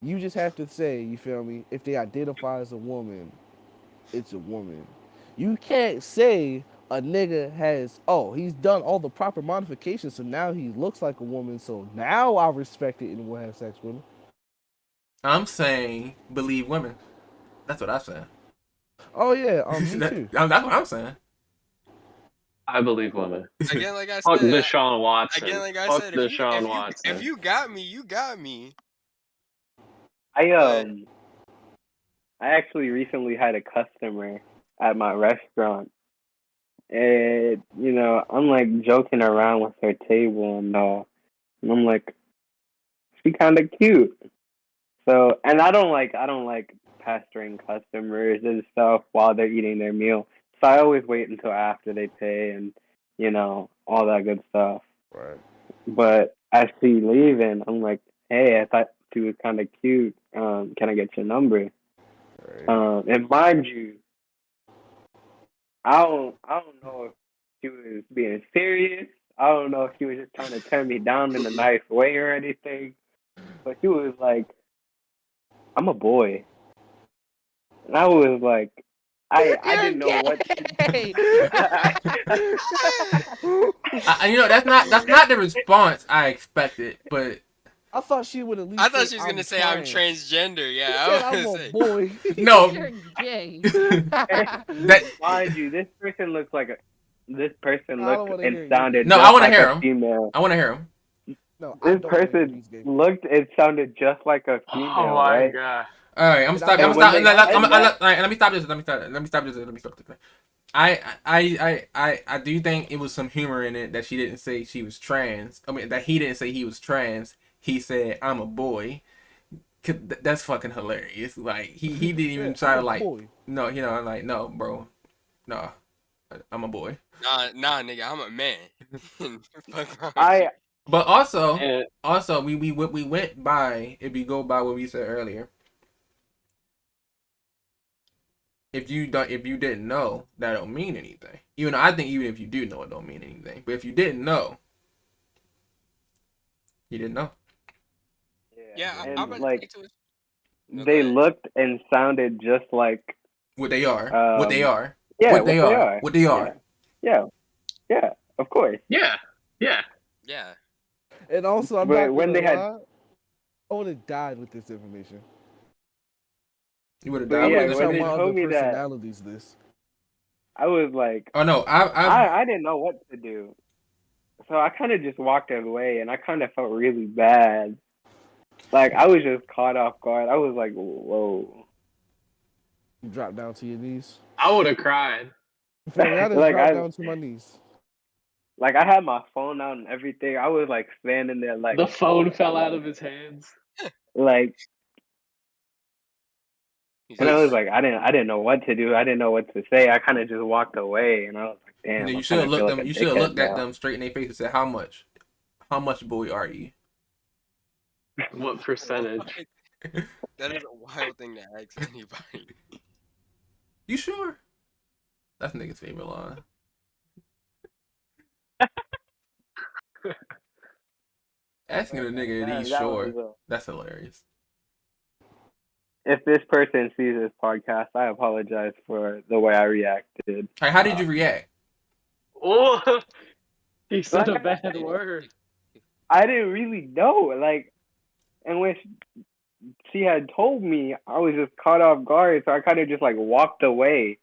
you just have to say, you feel me, if they identify as a woman, it's a woman. You can't say a nigga he's done all the proper modifications, so now he looks like a woman, so now I respect it and will have sex with him. I'm saying believe women. That's what I said. Oh yeah, me too. That's what I'm saying. I believe women. Again, like I Fuck said. Deshaun Watson. Again, like I Fuck said, Deshaun Watson. if you got me, you got me. I actually recently had a customer at my restaurant, and I'm like joking around with her table and I'm like, she kind of cute. So, and I don't like pestering customers and stuff while they're eating their meal. So I always wait until after they pay and all that good stuff. Right. But as she leaving, I'm like, hey, I thought she was kind of cute. Can I get your number? And mind you, I don't know if she was being serious. I don't know if she was just trying to turn me down in a nice way or anything. But she was like, "I'm a boy," and I was like, I You're didn't know what. gay. That's not the response I expected, but I thought she would at least. I thought say, she was gonna I'm say I'm trans. transgender. He Yeah, said I I'm was a gonna say. boy. no. You're gay. That Mind you, this person looked don't want to and hear you. sounded no, I just want to like hear a him. female. I want to hear him. No, I This don't want to hear person these gay. looked and sounded just like a Oh female, my right? god. All right, I'm And stopping. I I'm And when stopping. they said that, All right, let me stop this. Let me stop this. Let me stop this. I do think it was some humor in it that she didn't say she was trans. I mean, that he didn't say he was trans. He said, "I'm a boy." That's fucking hilarious. Like he didn't even try I'm to a like. boy. No, I'm like, no, bro, no, I'm a boy. Nah, nigga, I'm a man. Fuck wrong with I you. But also, And we went by. If we go by what we said earlier, if you didn't know, that don't mean anything. Even though I think even if you do know, it don't mean anything. But if you didn't know, you didn't know. Yeah, I'm and about to like take to it. No, go they ahead. looked and sounded just like What they are, yeah, what what they they are, are. what they Yeah, are. yeah, yeah, of course. yeah. Yeah. And also, I'm But not when gonna they had, lie. I would have died with this information. You would have but I died with yeah, wouldn't this when tell they my information. other told me that, personalities this. I was like, Oh no, I didn't know what to do. So I kind of just walked away, and I kind of felt really bad. Like I was just caught off guard. I was like, whoa. You drop down to your knees. I would have cried. You feel me? I just like drop I down to my knees. like I had my phone out and everything. I was like standing there The phone fell out of his hands. like He's and I like, was like I didn't know what to do. I didn't know what to say. I kind of just walked away and I was like, damn, I you should kind have of feel looked like them. a You should have dickhead looked at now. them straight in their face and said, how much boy are you? What percentage? that is a wild thing to ask anybody. You sure? That's nigga's favorite line. Asking a nigga, "Are you That sure?" was That's hilarious. if this person sees this podcast, I apologize for the way I reacted. Like, how did you react? Oh, he said a Like bad word. I didn't really know. Like, and when she had told me, I was just caught off guard, so I kind of just like walked away.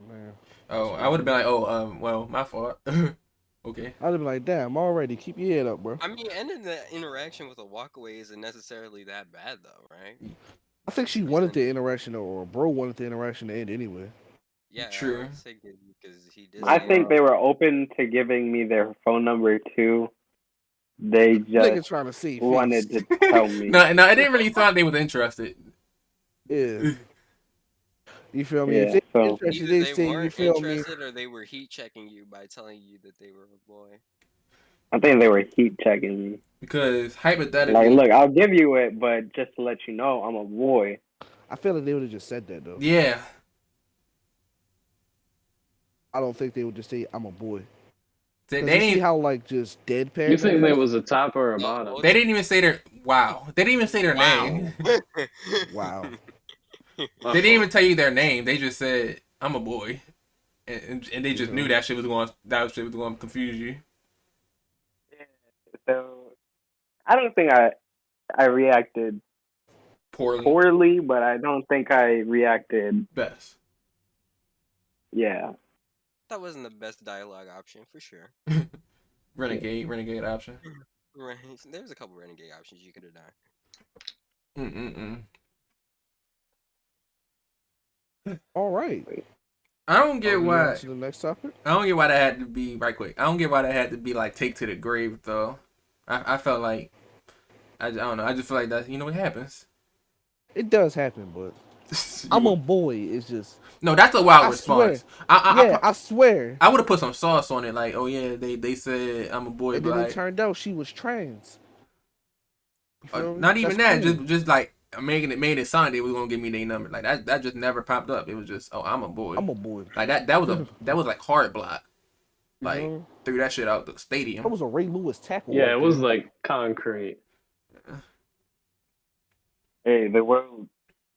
Man. Oh, I would have been like, "Oh, well, my fault." Okay. I'd have been like, damn, already. Keep your head up, bro. I mean, ending the interaction with a walkaway isn't necessarily that bad, though, right? I think she wanted the interaction, or bro wanted the interaction to end anyway. Yeah, True. I would say because he did. I say think they were open to giving me their phone number too. They Nigga just trying to save wanted face. to tell me. No, it didn't really sound like they was interested. Yeah. You feel me? Yeah, If they so interested, Either they they say, you weren't feel me? interested or they were heat checking you by telling you that they were a boy. I think they were heat checking me. Because Like, hypothetically, look, I'll give you it, but just to let you know, I'm a boy. I feel like they would have just said that, though. yeah, I don't think they would just say, I'm a boy. they You see didn't. how, like, just deadpan You that think is? there was a top or a No, bottom? They didn't even say their wow. They didn't even say their Wow. name. Wow. They didn't even tell you their name. They just said, "I'm a boy," and they just knew that shit was going to confuse you. So I don't think I reacted poorly, but I don't think I reacted. Best. Yeah. That wasn't the best dialogue option for sure. renegade option. Right. There was a couple renegade options you could have done. All right. I don't get why. On to the next topic. I don't get why that had to be right quick. I don't get why that had to be like take to the grave though. I felt like I don't know. I just feel like that. You know what happens. It does happen, but I'm a boy. It's just no. That's a wild I response. Swear. I swear. I would have put some sauce on it. Like, oh yeah, they said I'm a boy, And but then like, it turned out she was trans. not even that. Cool. Just like made it sound they was gonna give me their number. Like that just never popped up. It was just, oh, I'm a boy. I'm a boy. Like that was like hard block. Like You know? threw that shit out the stadium. That was a Ray Lewis tackle. Yeah, right it was there. like concrete. Hey, the world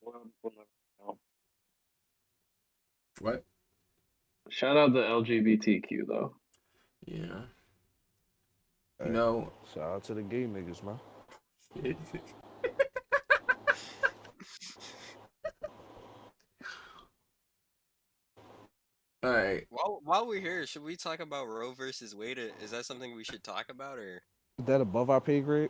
will never know. What? Shout out to LGBTQ though. Yeah. Hey, You know. shout out to the gay niggas, man. All right. While we're here, should we talk about Roe versus Wade? Is that something we should talk about, or Is that above our pay grade?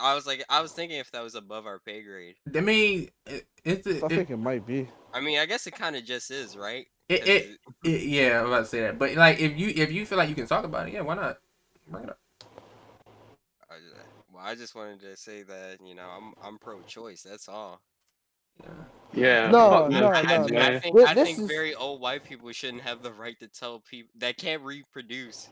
I was thinking if that was above our pay grade. I mean, I think it might be. I mean, I guess it kind of just is, right? Yeah, I'm about to say that. But like, if you feel like you can talk about it, yeah, why not? Bring it up. I just wanted to say that I'm pro-choice. That's all. Yeah. No, fuck no, that no, shit, no. man. I think very old white people shouldn't have the right to tell people that can't reproduce.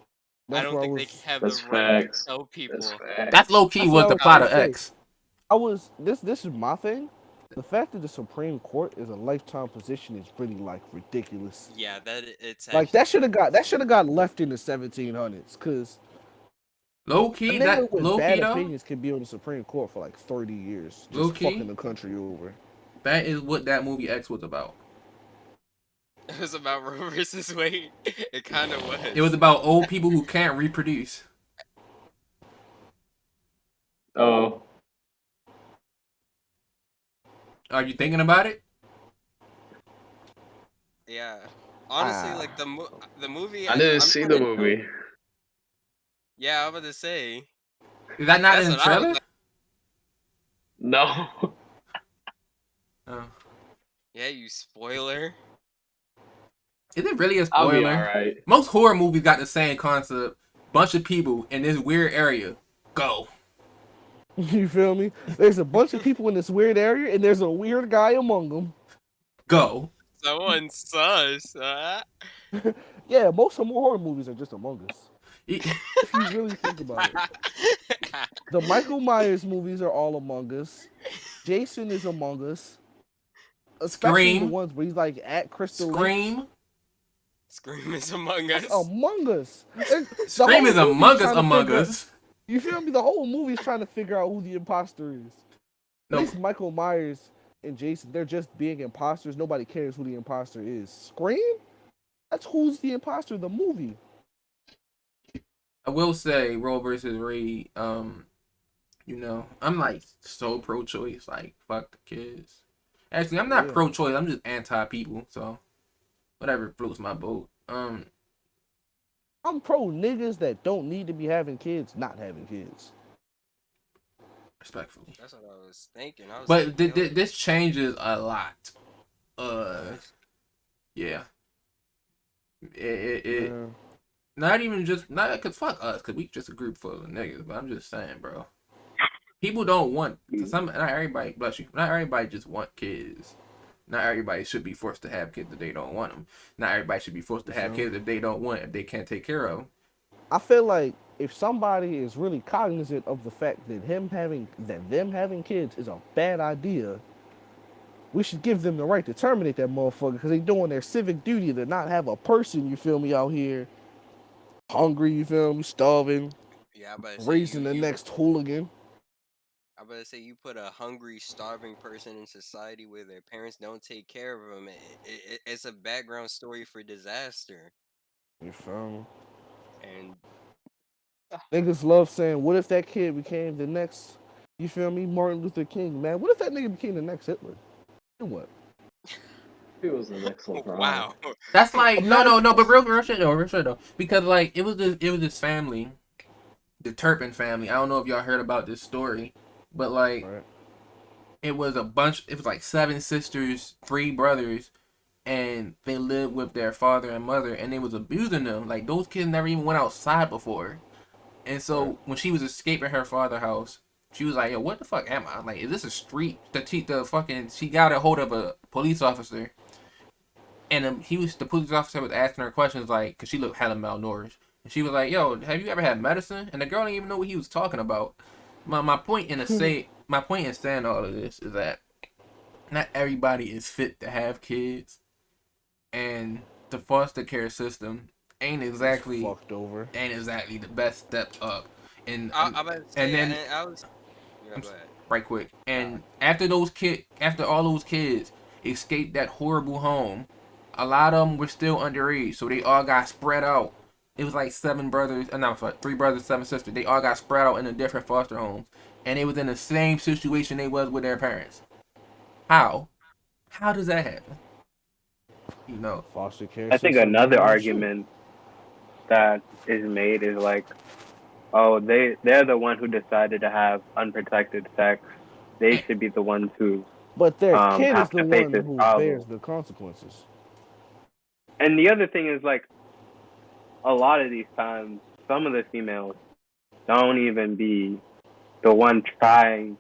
I don't think they have That's the right facts. to tell people. That's facts. That's low key That's was what the I was plot of gonna say. X. This is my thing. The fact that the Supreme Court is a lifetime position is really like ridiculous. Yeah, it's like that should have got left in the 1700s, because Low key, nigga with low bad key though. opinions can be on the Supreme Court for like 30 years, Low just key? fucking the country over. That is what that movie X was about. It was about Roe versus Wade. It kind of was. It was about old people who can't reproduce. Oh. Are you thinking about it? Yeah. Honestly, like the movie. I didn't see the movie. Yeah, I was about to say. Is that not That's in the what I was trailer? like. No. Oh. Yeah, you spoiler. Is it really a I'll spoiler? be alright. Most horror movies got the same concept. Bunch of people in this weird area. Go. You feel me? There's a bunch of people in this weird area, and there's a weird guy among them. Go. Someone sus. Yeah, most of horror movies are just Among Us. If you really think about it. The Michael Myers movies are all Among Us. Jason is Among Us. Especially the ones where he's like at Crystal Lake. Scream is Among Us. Among Us. Scream is Among Us Among Us. You feel me? The whole movie is trying to figure out who the imposter is. At least Michael Myers and Jason, they're just being imposters. Nobody cares who the imposter is. Scream? That's who's the imposter of the movie. I will say Roe versus Wade, I'm like so pro-choice. Like, fuck the kids. Actually, I'm not pro-choice. I'm just anti-people. So, whatever floats my boat. I'm pro niggas that don't need to be having kids, not having kids. Respectfully. That's what I was thinking. But this changes a lot. Yeah. It not even just not cause fuck us, cause we just a group full of niggas. But I'm just saying, bro. People don't want not everybody. Bless you. Not everybody just want kids. Not everybody should be forced to have kids if they don't want them. Not everybody should be forced to have kids if they don't want, if they can't take care of them. I feel like if somebody is really cognizant of the fact that them having kids is a bad idea, we should give them the right to terminate that motherfucker, because they doing their civic duty to not have a person, you feel me, out here hungry, you feel me, starving, raising the next hooligan. I better say you put a hungry, starving person in society where their parents don't take care of them. It's a background story for disaster. You feel me? And niggas love saying, what if that kid became the next, you feel me, Martin Luther King, man? What if that nigga became the next Hitler? Then what? He was the next LeBron. Wow. That's like no, but real shit though. Because like it was this family, the Turpin family. I don't know if y'all heard about this story, but like it was like 7 sisters, 3 brothers, and they lived with their father and mother, and they was abusing them. Like those kids never even went outside before. And so when she was escaping her father's house, she was like, yo, what the fuck am I? Like, is this a street? She got a hold of a police officer. And the police officer was asking her questions, like, because she looked hella malnourished. And she was like, yo, have you ever had medicine? And the girl didn't even know what he was talking about. My point in to say my point in saying all of this is that not everybody is fit to have kids, and the foster care system ain't exactly fucked over. the best step up. And I'm about to and say, then and I was. Yeah, go ahead. right quick. And after all those kids escaped that horrible home, a lot of them were still underage, so they all got spread out. It was like 7 brothers, no, sorry, 3 brothers, 7 sisters. They all got spread out in the different foster homes, and they was in the same situation they was with their parents. How? How does that happen? You know, Foster care I think system another ain't no shit. argument that is made is like, oh, they're the one who decided to have unprotected sex. They should be the ones who But their kid is have the to face one this who problem. bears the consequences. And the other thing is like, a lot of these times, some of the females don't even be the one trying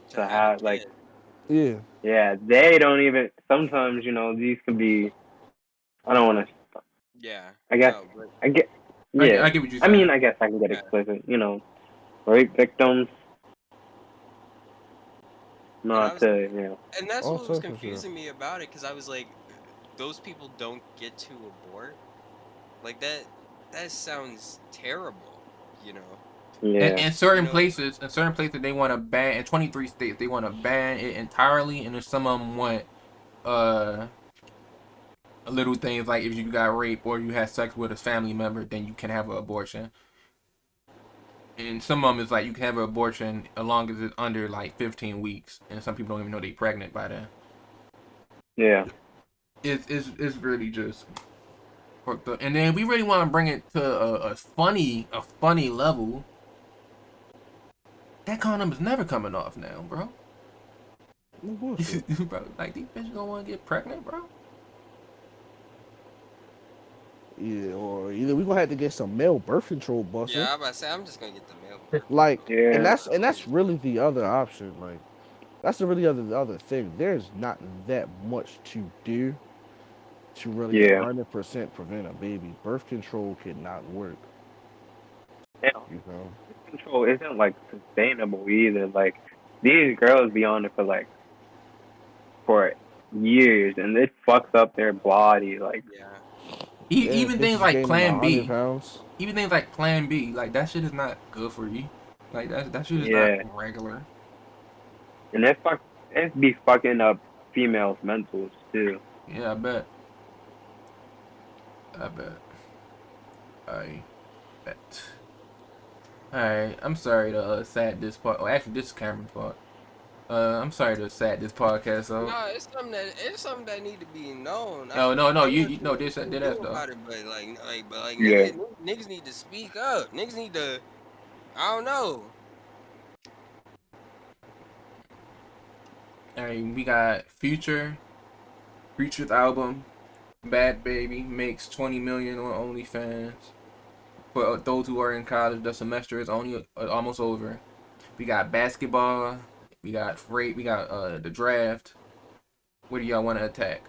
to have like, Yeah. yeah, they don't even. Sometimes these could be. I don't want to. Yeah. I guess No, but I get. I Yeah, get what you're I saying. mean, I guess I can get explicit. Rape victims. Not to. and that's what was Also, for sure. confusing me about it, because I was like, those people don't get to abort. Like that sounds terrible, you know. Yeah. In certain places, they want to ban. In 23 states, they want to ban it entirely, and then some of them want little things like if you got raped or you had sex with a family member, then you can have an abortion. And some of them is like you can have an abortion as long as it's under like 15 weeks, and some people don't even know they're pregnant by then. Yeah. It's really just fucked up. And then we really want to bring it to a funny level. That condom is never coming off now, bro. No bullshit. Bro, like these bitches don't want to get pregnant, bro. Yeah, or either we gonna have to get some male birth control busting. Yeah, I'm about to say I'm just gonna get the male. Like, Yeah. and that's really the other option. Like, that's the other thing. There's not that much to do to really 100% prevent a baby. Birth control cannot work. Yeah. You know. Birth control isn't like sustainable either. Like these girls be on it for years, and it fucks up their body. Like even things like Plan B. Pounds. Even things like Plan B, like that shit is not good for you. Like that shit is not regular. And it be fucking up females' mentals too. Yeah, I bet. Alright, I'm sorry to sad this part. Oh, actually, this is Cameron's fault. I'm sorry to sad this podcast. So. No, it's something that need to be known. No, you know this did that though. About it, but niggas need to speak up. Niggas need to. I don't know. Alright, we got Future's album Bad Baby makes 20 million on OnlyFans. For those who are in college, the semester is only almost over. We got basketball. We got freight. We got the draft. What do y'all want to attack?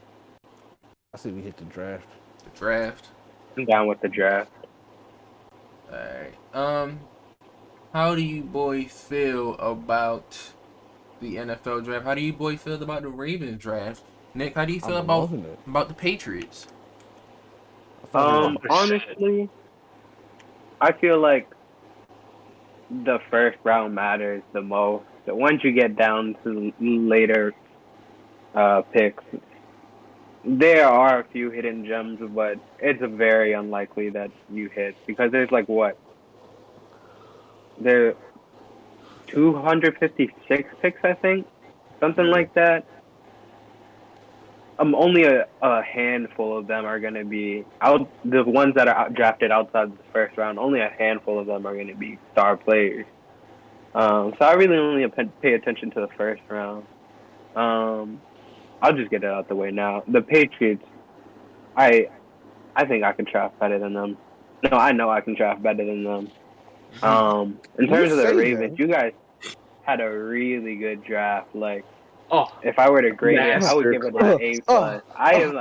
I say we hit the draft. The draft. I'm down with the draft. Alright. How do you boys feel about the NFL draft? How do you boys feel about the Ravens draft? Nick, how do you feel about the Patriots? Honestly, I feel like the first round matters the most. Once you get down to later picks, there are a few hidden gems, but it's very unlikely that you hit because there's there are 256 picks, I think, something like that. Only a handful of them are going to be out. The ones that are drafted outside the first round, only a handful of them are going to be star players. So I really only pay attention to the first round. I'll just get it out the way now. The Patriots, I think I can draft better than them. No, I know I can draft better than them. In terms of the Ravens, you guys had a really good draft. Like, if I were to grade it, I would give it an A+. I am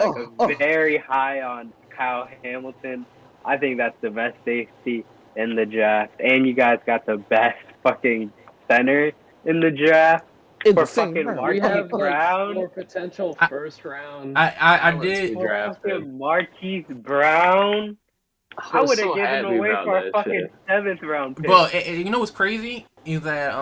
very high on Kyle Hamilton. I think that's the best safety in the draft, and you guys got the best fucking center in the draft in for the same fucking round. We Marquise have like Brown. 4 potential I- first round I talents did. we For drafted. fucking Marquise Brown. I I was would have so given happy away about for a that fucking shit. 7th round pick. But you know what's crazy is that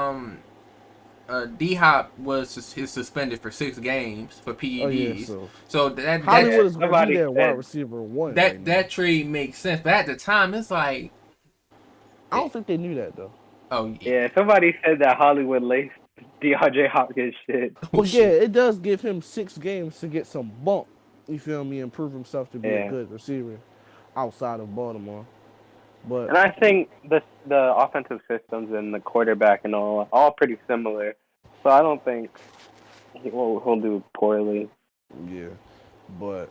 D Hop was his suspended for 6 games for PEDs. Oh yeah, So that Hollywood is going to be somebody their wide said receiver 1 that right now. that trade makes sense. But at the time, it's like, I don't think they knew that though. oh Yeah, somebody said that Hollywood laced DeAndre Hopkins shit. oh, But yeah, shit. it does give him 6 games to get some bump. You feel me? And prove himself to be a Yeah. good receiver outside of Baltimore. But And I think the offensive systems and the quarterback and all pretty similar. So I don't think he'll do poorly. yeah, but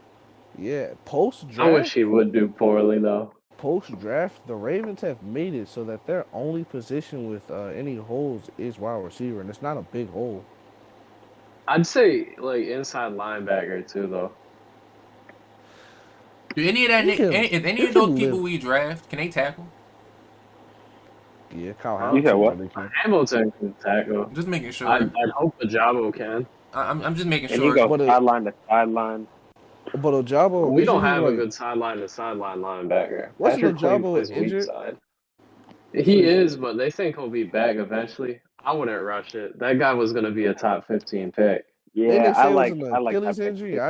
yeah, post I wish draft, he would do poorly though. the Ravens have made it so that their only position with any holes is wide receiver, and it's not a big hole. I'd say like inside linebacker too though. Do any of that? If any you of those can people live. we draft, can they tackle? Yeah, Kyle You said Hamilton what? probably can. Hamilton can tackle. Just making sure. I'd hope Ajabo can. I'm just making And he sure. goes But sideline to sideline. But Ojabo, We don't isn't he have a like, good sideline to sideline linebacker. wasn't Patrick Queen Ojabo plays weak injured? side. He is, but they think he'll be back eventually. I wouldn't rush it. That guy was going to be a top 15 pick. Didn't Yeah, they say it was an I like Achilles that pick injury? too.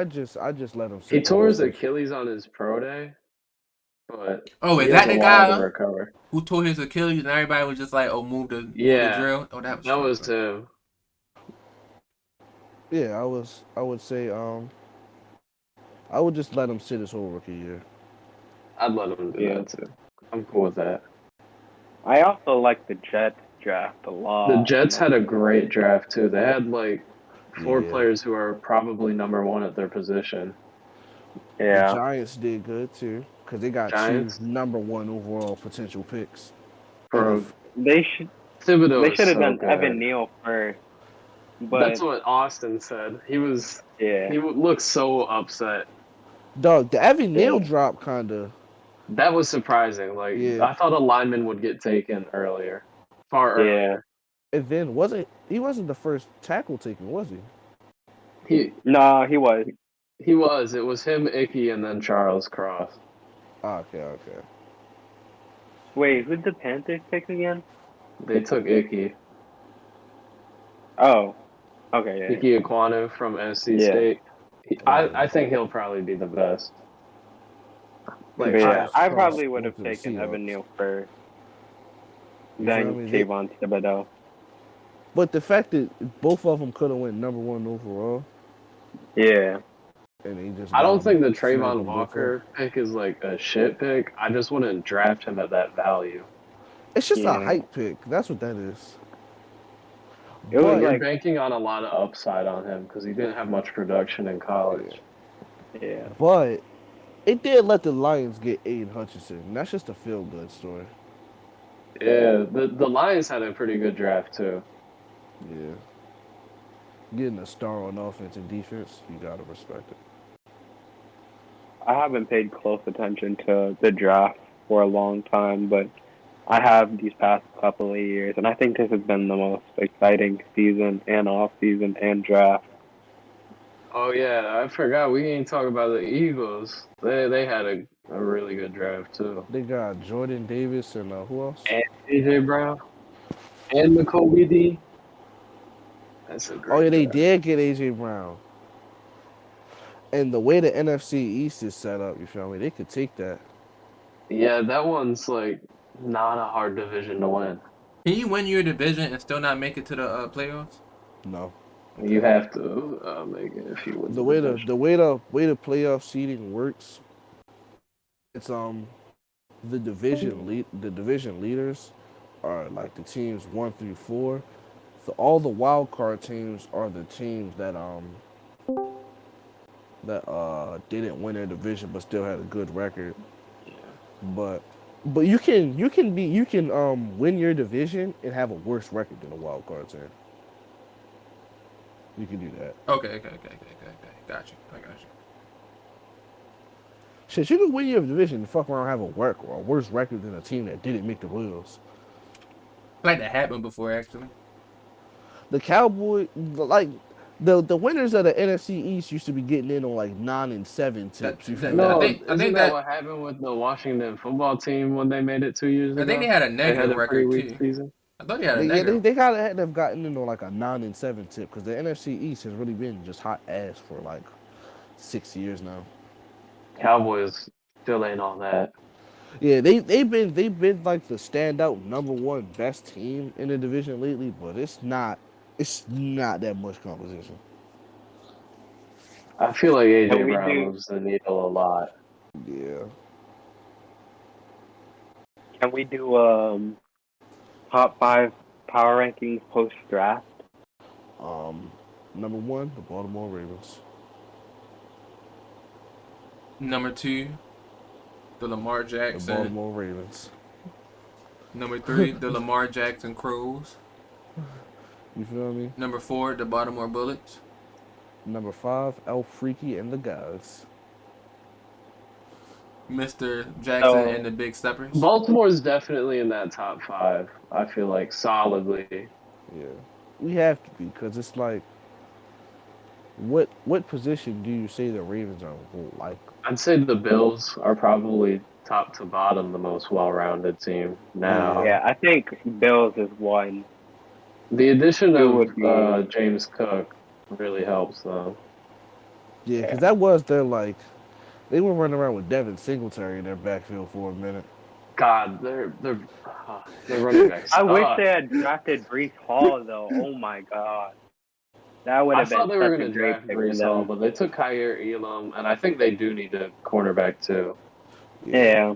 I just let him He sit the tore whole his season. Achilles on his pro day, but Oh, he is has that a the while to guy recover. who tore his Achilles and everybody was just like, "Oh, move the Yeah, drill"? Oh, that was fucked up. him. Yeah, I would say I would just let him sit his whole rookie year. I'd let him do that too. I'm cool with that. I also like the Jets draft a lot. The Jets had a great draft too. They had like 4 Yeah. players who are probably number 1 at their position. Yeah. The Giants did good too because they got Giants? 2 number 1 overall potential picks. Bro, They should Thibodeau have is so done good. Evan Neal first. But That's what Austin said. He looked so upset. Dog, the Evan Neal Yeah. drop kind of. That was surprising. Like Yeah. I thought a lineman would get taken earlier, far earlier. And then he wasn't the first tackle taken, was he? No, he was. He was. It was him, Icky, and then Charles Cross. Okay. Wait, who'd the Panthers pick again? They took Icky. Oh. Okay, yeah. Icky Ekwonu from NC Yeah. State. I think he'll probably be the best. But Like yeah, I Cross probably would went have to the taken Seahawks. Evan Neal first. You Then feel me? Kayvon Thibodeau. But the fact that both of them could have went number 1 overall, Yeah. and he just I don't think the sniped Trayvon them both Walker pick is like a shit pick. I just wouldn't draft him at that value. It's just a Yeah. hype pick. That's what that is. It was But You're like, banking on a lot of upside on him because he didn't have much production in college. yeah. But it did let the Lions get Aiden Hutchinson. And that's just a feel good story. Yeah, the Lions had a pretty good draft too. Yeah. Getting a star on offense and defense, you gotta respect it. I haven't paid close attention to the draft for a long time, but I have these past couple of years, and I think this has been the most exciting season and off season and draft. Oh yeah, I forgot we didn't talk about the Eagles. They had a really good draft too. They got Jordan Davis and who else? And AJ Brown and McCoby D. That's a great. Oh yeah, they draft. did get AJ Brown. And the way the NFC East is set up, you feel me? They could take that. Yeah, that one's like not a hard division to win. Can you win your division and still not make it to the playoffs? No. You have to make it if you win. The way the playoff seeding works, it's the division leaders are like the teams 1 through 4. So all the wild card teams are the teams that didn't win their division but still had a good record. But you can win your division and have a worse record than a wild card team. You can do that. Okay. Got you. I got you. Shit, you can win your division and fuck around and have a worse record than a team that didn't make the playoffs. Like that happened before, actually. The Cowboy, like the winners of the NFC East used to be getting in on like 9-7 That, tips. You that, feel that- I me? No, think I isn't think that that what happened with the Washington football team when they made it 2 years I think they ago? had a They had negative a pretty record weak too. season. I thought they had a Yeah, negative. they gotta have gotten in on like a 9-7 tip because the NFC East has really been just hot ass for like 6 years now. Cowboys still ain't on that. Yeah, they've been like the standout number one best team in the division lately, but it's not that much competition. I feel like Can AJ we Brown do? moves the needle a lot. Yeah. Can we do top 5 power rankings post draft? Um, Number one, the Baltimore Ravens. Number 2, the Lamar The Jackson. Baltimore Ravens. Number 3, the Lamar Jackson Crows. You feel me? Number 4, the Baltimore Bullets. Number five, El Freaky and the guys. Mr. Jackson and So the Big Steppers. Baltimore's definitely in that top 5. I feel like solidly. Yeah, we have to be because it's like, what position do you say the Ravens are like? I'd say the Bills are probably top to bottom the most well-rounded team now. yeah, I think Bills is 1. The addition 2 of would be James Cook really helps them. Yeah, yeah. because that was their like, they were running around with Devin Singletary in their backfield for a minute. God, their running backs. I wish they had drafted Brees Hall though. Oh my god, that would I have been thought they were such a going to great draft pick for Brees Hall, them. but they took Kyer Elam, and I think they do need a cornerback too. Yeah,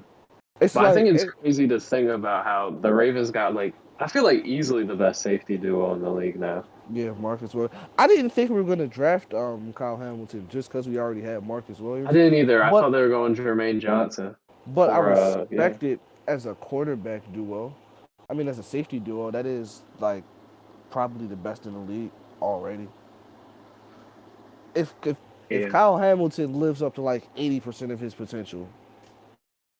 It's But like I think it's crazy to think about how the Ravens got I feel like easily the best safety duo in the league now. yeah, Marcus Williams. I didn't think we were gonna draft Kyle Hamilton just because we already had Marcus I Williams, didn't either. I but thought they were going Jermaine Johnson. I Or yeah. respect it as a quarterback duo. I mean, as a safety duo, that is like probably the best in the league already. If yeah. Kyle Hamilton lives up to like 80% of his potential,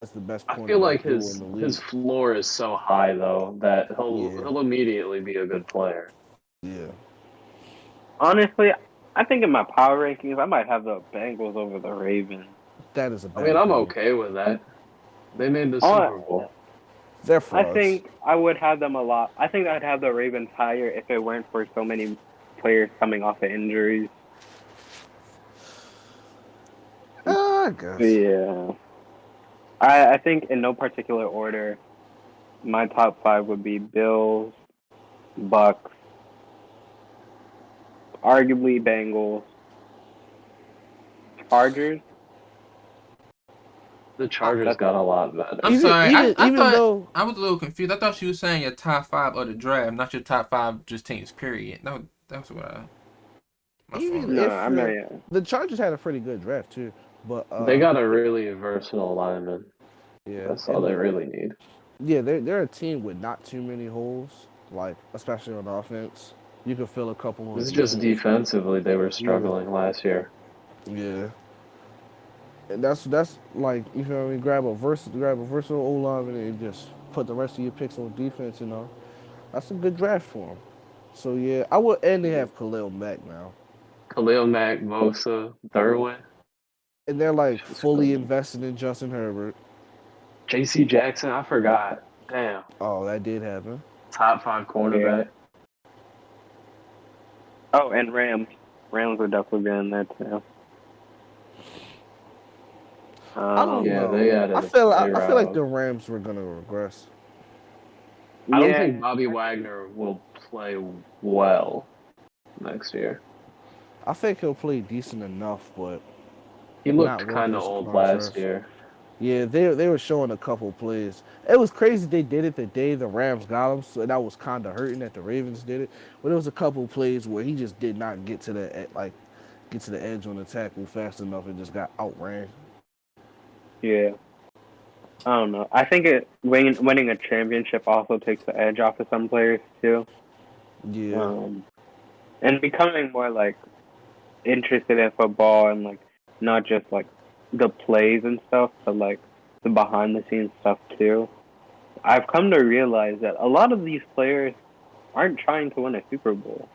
that's the best I feel cornerback like duo in his the league. his floor is so high though that Yeah, he'll immediately be a good player. yeah. Honestly, I think in my power rankings, I might have the Bengals over the Ravens. That is a I bad mean, I'm opinion. okay with that. They made the Uh, Super Bowl. They're I frauds. think I would have them a lot. I think I'd have the Ravens higher if it weren't for so many players coming off of injuries. I guess. Yeah, I think in no particular order, my top 5 would be Bills, Bucks, arguably Bengals, Chargers. The Chargers got a lot better. I'm Even sorry. even I even thought though I was a little confused. I thought she was saying your top 5 of the draft, not your top 5 just teams. Period. That's what I. My even fault. No, if I'm not. the Chargers had a pretty good draft too, but They got a really versatile lineman. yeah, That's all they really need. yeah, they're a team with not too many holes, like especially on offense. You can fill a couple on It's just defense. defensively they were struggling last year. Yeah, and that's like, you feel me? Grab a versatile O lineman and just put the rest of your picks on defense. That's a good draft for them. So yeah, I would, and they have Khalil Mack now, Khalil Mack, Bosa, Derwin, and they're like just fully crazy. invested in Justin Herbert. J.C. Jackson, I forgot. Damn, Oh, that did happen. top 5 Yeah. cornerback. Oh, and Rams. Rams would definitely be in there too. I don't Yeah, know. they added I a feel I, I feel like J-Rob. the Rams were gonna regress. I don't Yeah, think Bobby Wagner will play well next year. I think he'll play decent enough, but He not looked worth kind of his old last contract. year. Yeah, they were showing a couple plays. It was crazy they did it the day the Rams got him, so that was kind of hurting that the Ravens did it. But there was a couple plays where he just did not get to the edge on the tackle fast enough and just got outran. yeah. I don't know. I think winning a championship also takes the edge off of some players too. Yeah, And becoming more like interested in football and like not just like the plays and stuff, but like the behind the scenes stuff too. I've come to realize that a lot of these players aren't trying to win a Super Bowl.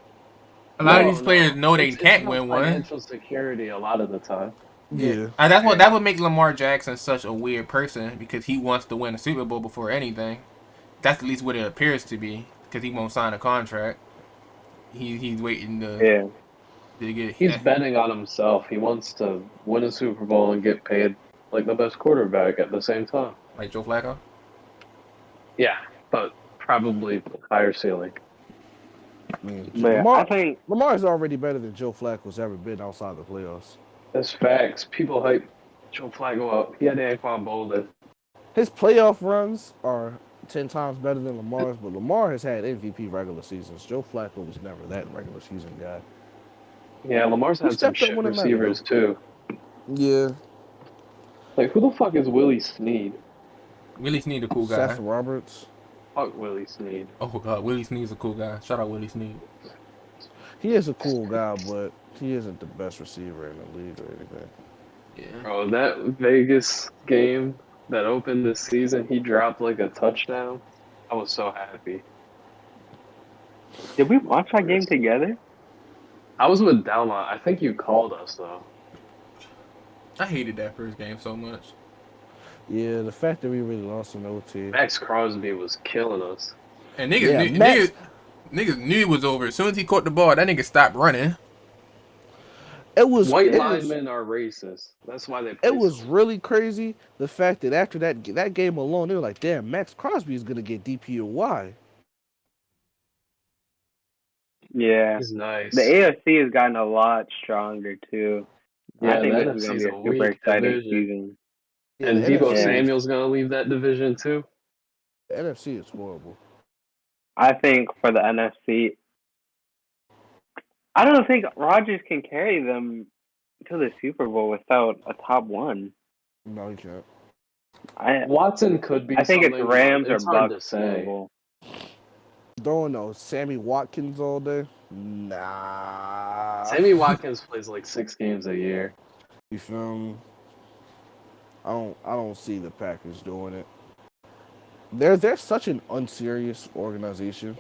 A lot of these players know they It's can't no win one. financial security a lot of the time. Yeah. That would make Lamar Jackson such a weird person because he wants to win a Super Bowl before anything. That's at least what it appears to be because he won't sign a contract. He's waiting to get. He's betting on himself. He wants to win a Super Bowl and get paid like the best quarterback at the same time. Like Joe Flacco. Yeah, but probably higher ceiling. I mean, But I think Lamar's already better than Joe Flacco's ever been outside the playoffs. That's facts. People hype Joe Flacco up. He had Anquan Bolden. His playoff runs are 10 times better than Lamar's, but Lamar has had MVP regular seasons. Joe Flacco was never that regular season guy. Yeah, Lamar's had some shit receivers too. Yeah. Like, who the fuck is Willie Snead? Willie Snead a cool guy. Seth Roberts. Fuck Willie Snead. Oh god, Willie Snead's a cool guy. Shout out Willie Snead. He is a cool guy, but he isn't the best receiver in the league or anything. Yeah. Bro, that Vegas game that opened this season, he dropped like a touchdown. I was so happy. Did we watch that game together? I was with Dalma. I think you called us though. I hated that first game so much. Yeah, the fact that we really lost in OT. Max Crosby was killing us. And niggas knew it was over. As soon as he caught the ball, that nigga stopped running. White linemen are racist. That's why they play It was really crazy, the fact that after that game alone, they were like, damn, Max Crosby is going to get DPOY. Yeah. He's nice. The AFC has gotten a lot stronger, too. Yeah, I think this is going to be a super exciting season. Yeah, and Deebo Samuel's going to leave that division, too? The NFC is horrible. I think for the NFC, I don't think Rodgers can carry them to the Super Bowl without a top one. No, he can't. Watson could be. I think it's Rams or hard Bucks. to say. Throwing those Sammy Watkins all day? Nah. Sammy Watkins plays like 6 games a year. You feel me? I don't see the Packers doing it. They're such an unserious organization.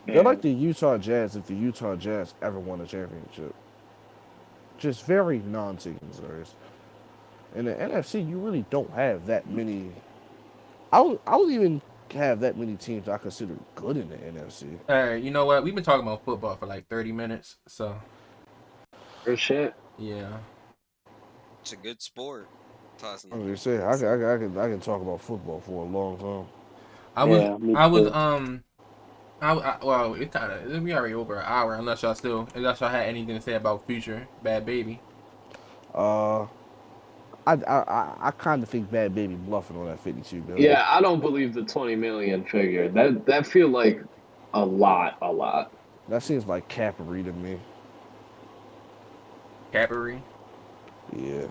They're like the Utah Jazz if the Utah Jazz ever won a championship. Just very non-taking serious. In the NFC, you really don't have that many. I don't even have that many teams I consider good in the NFC. Alright, you know what? We've been talking about football for like 30 minutes, so. Good shit. Yeah. It's a good sport. Tossing. I was gonna say I can talk about football for a long time. Well, it's kind of we already over an hour unless y'all had anything to say about future Bad Baby. I kind of think Bad Baby bluffing on that 52 million. Yeah, I don't believe the 20 million figure. That feel like a lot. That seems like Capri to me. Capri? Yeah.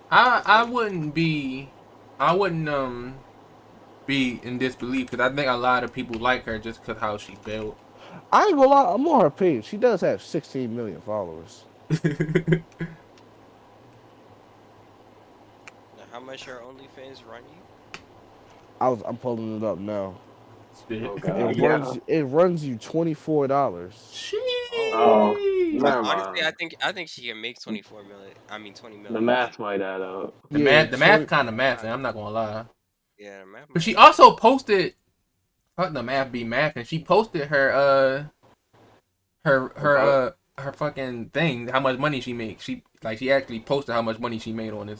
I wouldn't be in disbelief because I think a lot of people like her just because how she built. I ain't gonna lie, I'm on her page. She does have 16 million followers. How much your OnlyFans run you? I'm pulling it up now. Oh, God. It runs you $24. Oh, honestly, I think she can make 24 million. I mean 20 million. The math might add up. The math kind of mathing. I'm not gonna lie. Yeah, the math. But she also posted. Fuck the math be math, and she posted her fucking thing. How much money she makes. She actually posted how much money she made on the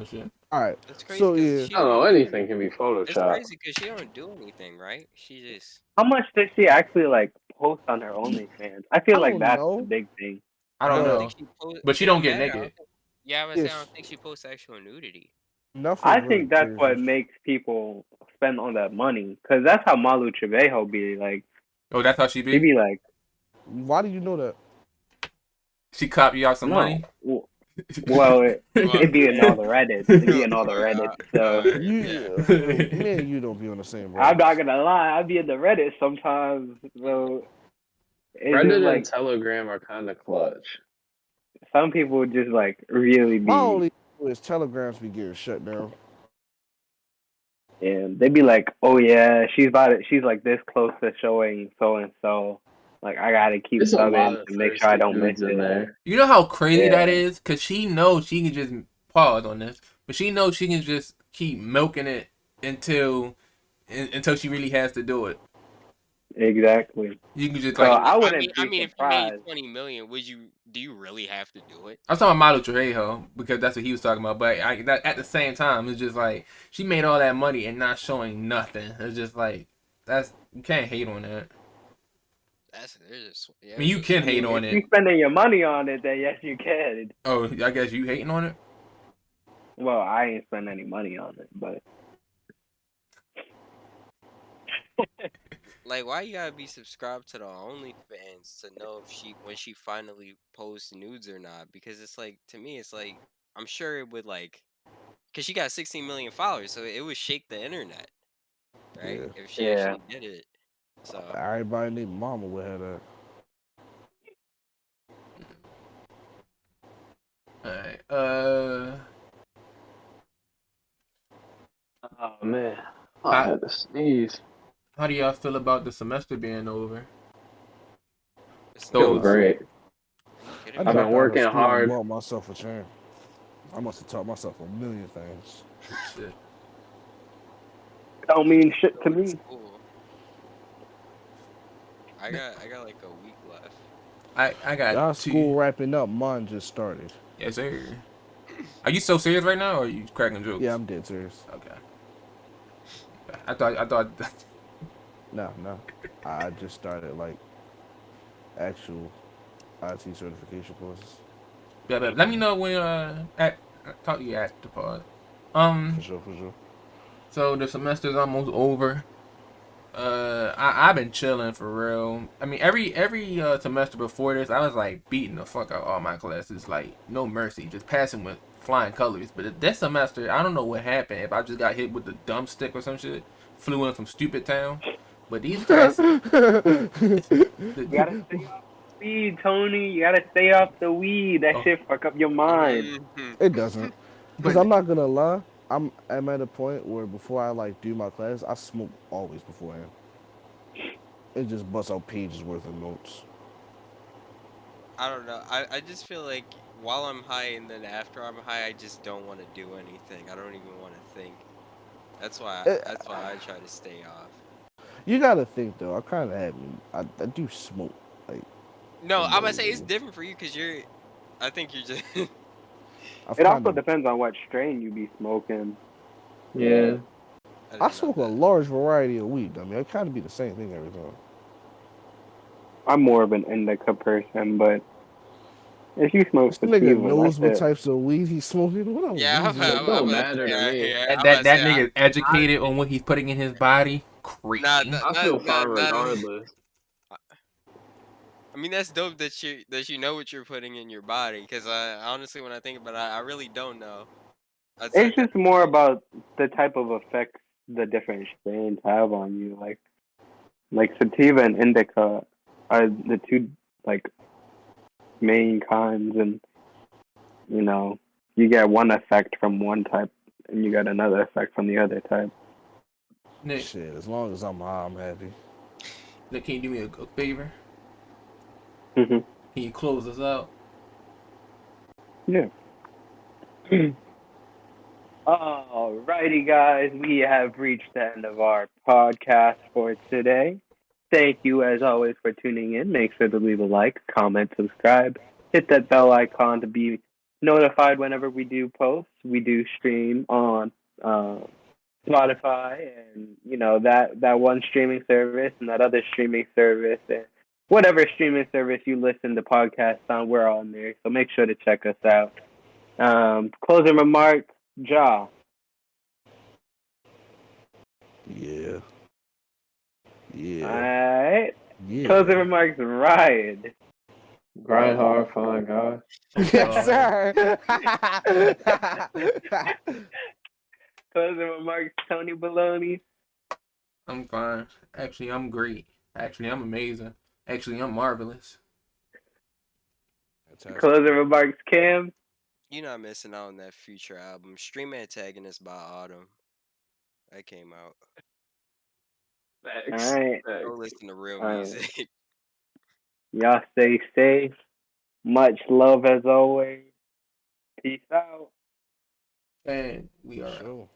shit. All right. That's crazy. So yeah. I don't know. Anything can be photoshopped. It's crazy because she don't do anything, right? She just. How much does she actually like post on her OnlyFans? I feel like that's the big thing. I don't know. But she don't get naked. I don't think she posts actual nudity. I think that's what makes people spend all that money, because that's how Malu Trevejo be like. Oh, that's how she be? She be like. Why do you know that? She copy y'all some money? Well, it be in all the Reddits. It be in all the Reddits. So me and you don't be on the same Reddit. I'm not gonna lie, I be in the Reddit sometimes. So Reddit and Telegram are kind of clutch. Some people just like really be. My only is Telegrams be getting shut down. And they be like, "Oh yeah, she's like this close to showing so and so." Like I gotta keep There's a lot subbing of to make sure I thirsty don't miss dudes in it. there. You know how crazy that Yeah. is? Because she knows she can just pause on this, but she knows she can just keep milking it until she really has to do it. Exactly. You can just So like. I I wouldn't mean, be if you made surprised. 20 million, do you really have to do it? I'm talking about Model Trejo because that's what he was talking about. But at the same time, it's just like she made all that money and not showing nothing. It's just like you can't hate on that. I mean, you can I hate mean, if on you're it. spending your money on it, then yes, you can. Oh, I guess you hating on it. Well, I ain't spend any money on it, but Like, why you gotta be subscribed to the OnlyFans to know if when she finally posts nudes or not? Because it's like, to me, it's like, I'm sure it would like, cause she got 16 million followers, so it would shake the internet, right? Yeah. If she yeah. actually did it. So Everybody named Mama would have that. All right. Oh man, I How, had to sneeze. how do y'all feel about the semester being over? it's Feel not Those. over. great. I Kidding I've me? been dropped out of working school and hard. bought myself a chair. I must have taught myself a million things. Shit. Don't mean shit to Still in me. school. I got like a week left. I got Y'all two. school wrapping up. Mine just started. Yes, sir. Are you so serious right now, or are you cracking Yeah, jokes? I'm dead serious. Okay. I thought. No. I just started like actual IT certification courses. Yeah, but let me know when talk to you at the pod. For sure, for sure. So the semester's almost over. I've been chilling for real. I mean, every semester before this, I was like beating the fuck out all my classes, like no mercy, just passing with flying colors. But this semester, I don't know what happened. If I just got hit with the dumb stick or some shit, flew in from stupid town. But these classes, You gotta stay off the weed, Tony. You gotta stay off the weed. That oh, shit fuck up your mind. Hmm. It doesn't. Cause but I'm not gonna lie. I'm at a point where before I like do my class, I smoke always beforehand. It just busts out pages worth of notes. I don't know. I just feel like while I'm high and then after I'm high, I just don't want to do anything. I don't even want to think. It, That's why I try to stay off. you gotta think though. I kind of have. I do smoke like No, I'm gonna say it's invariably. different for you because I think you're just. I've It kind also of. depends on what strain you be smoking. Yeah. I I didn't know smoke a that. large variety of weed. I mean, it kind of be the same thing every time. I'm more of an indica person, but if you smoke This nigga sativa, knows that's what it. types of weed he's smoking. What a Yeah, loser. It don't matter to me. yeah, that I'm about that, to that say, nigga is educated on what he's putting in his body. nah, Crazy. I feel fine not. regardless. I mean, that's dope that you know what you're putting in your body. Because I honestly, when I think about it, I really don't know. I'd say It's that. just more about the type of effects the different strains have on you. Like sativa and indica are the two like main kinds, and you know you get one effect from one type, and you get another effect from the other type. Nick, Shit, as long as I'm high, I'm happy. Can you do me a favor? Hmm. Can you close us out? Yeah. Alrighty, guys, we have reached the end of our podcast for today. Thank you, as always, for tuning in. Make sure to leave a like, comment, subscribe, hit that bell icon to be notified whenever we do post. We do stream on Spotify, and that one streaming service and that other streaming service, and whatever streaming service you listen to podcasts on. We're on there, so make sure to check us out. Closing remarks, Ja. Yeah. Yeah. Alright. Yeah. Closing remarks, Ryan. Grind hard, find God. Yes, sir. Closing remarks, Tony Baloney. I'm fine. Actually, I'm great. Actually, I'm amazing. Actually, I'm marvelous. Fantastic. Closing remarks, Cam. You're not missing out on that future album, Stream Antagonist by Autumn. That came out. Facts. Alright. Go Facts. listen to real Alright. music. Y'all stay safe. Much love as always. Peace out. And we For are out. sure.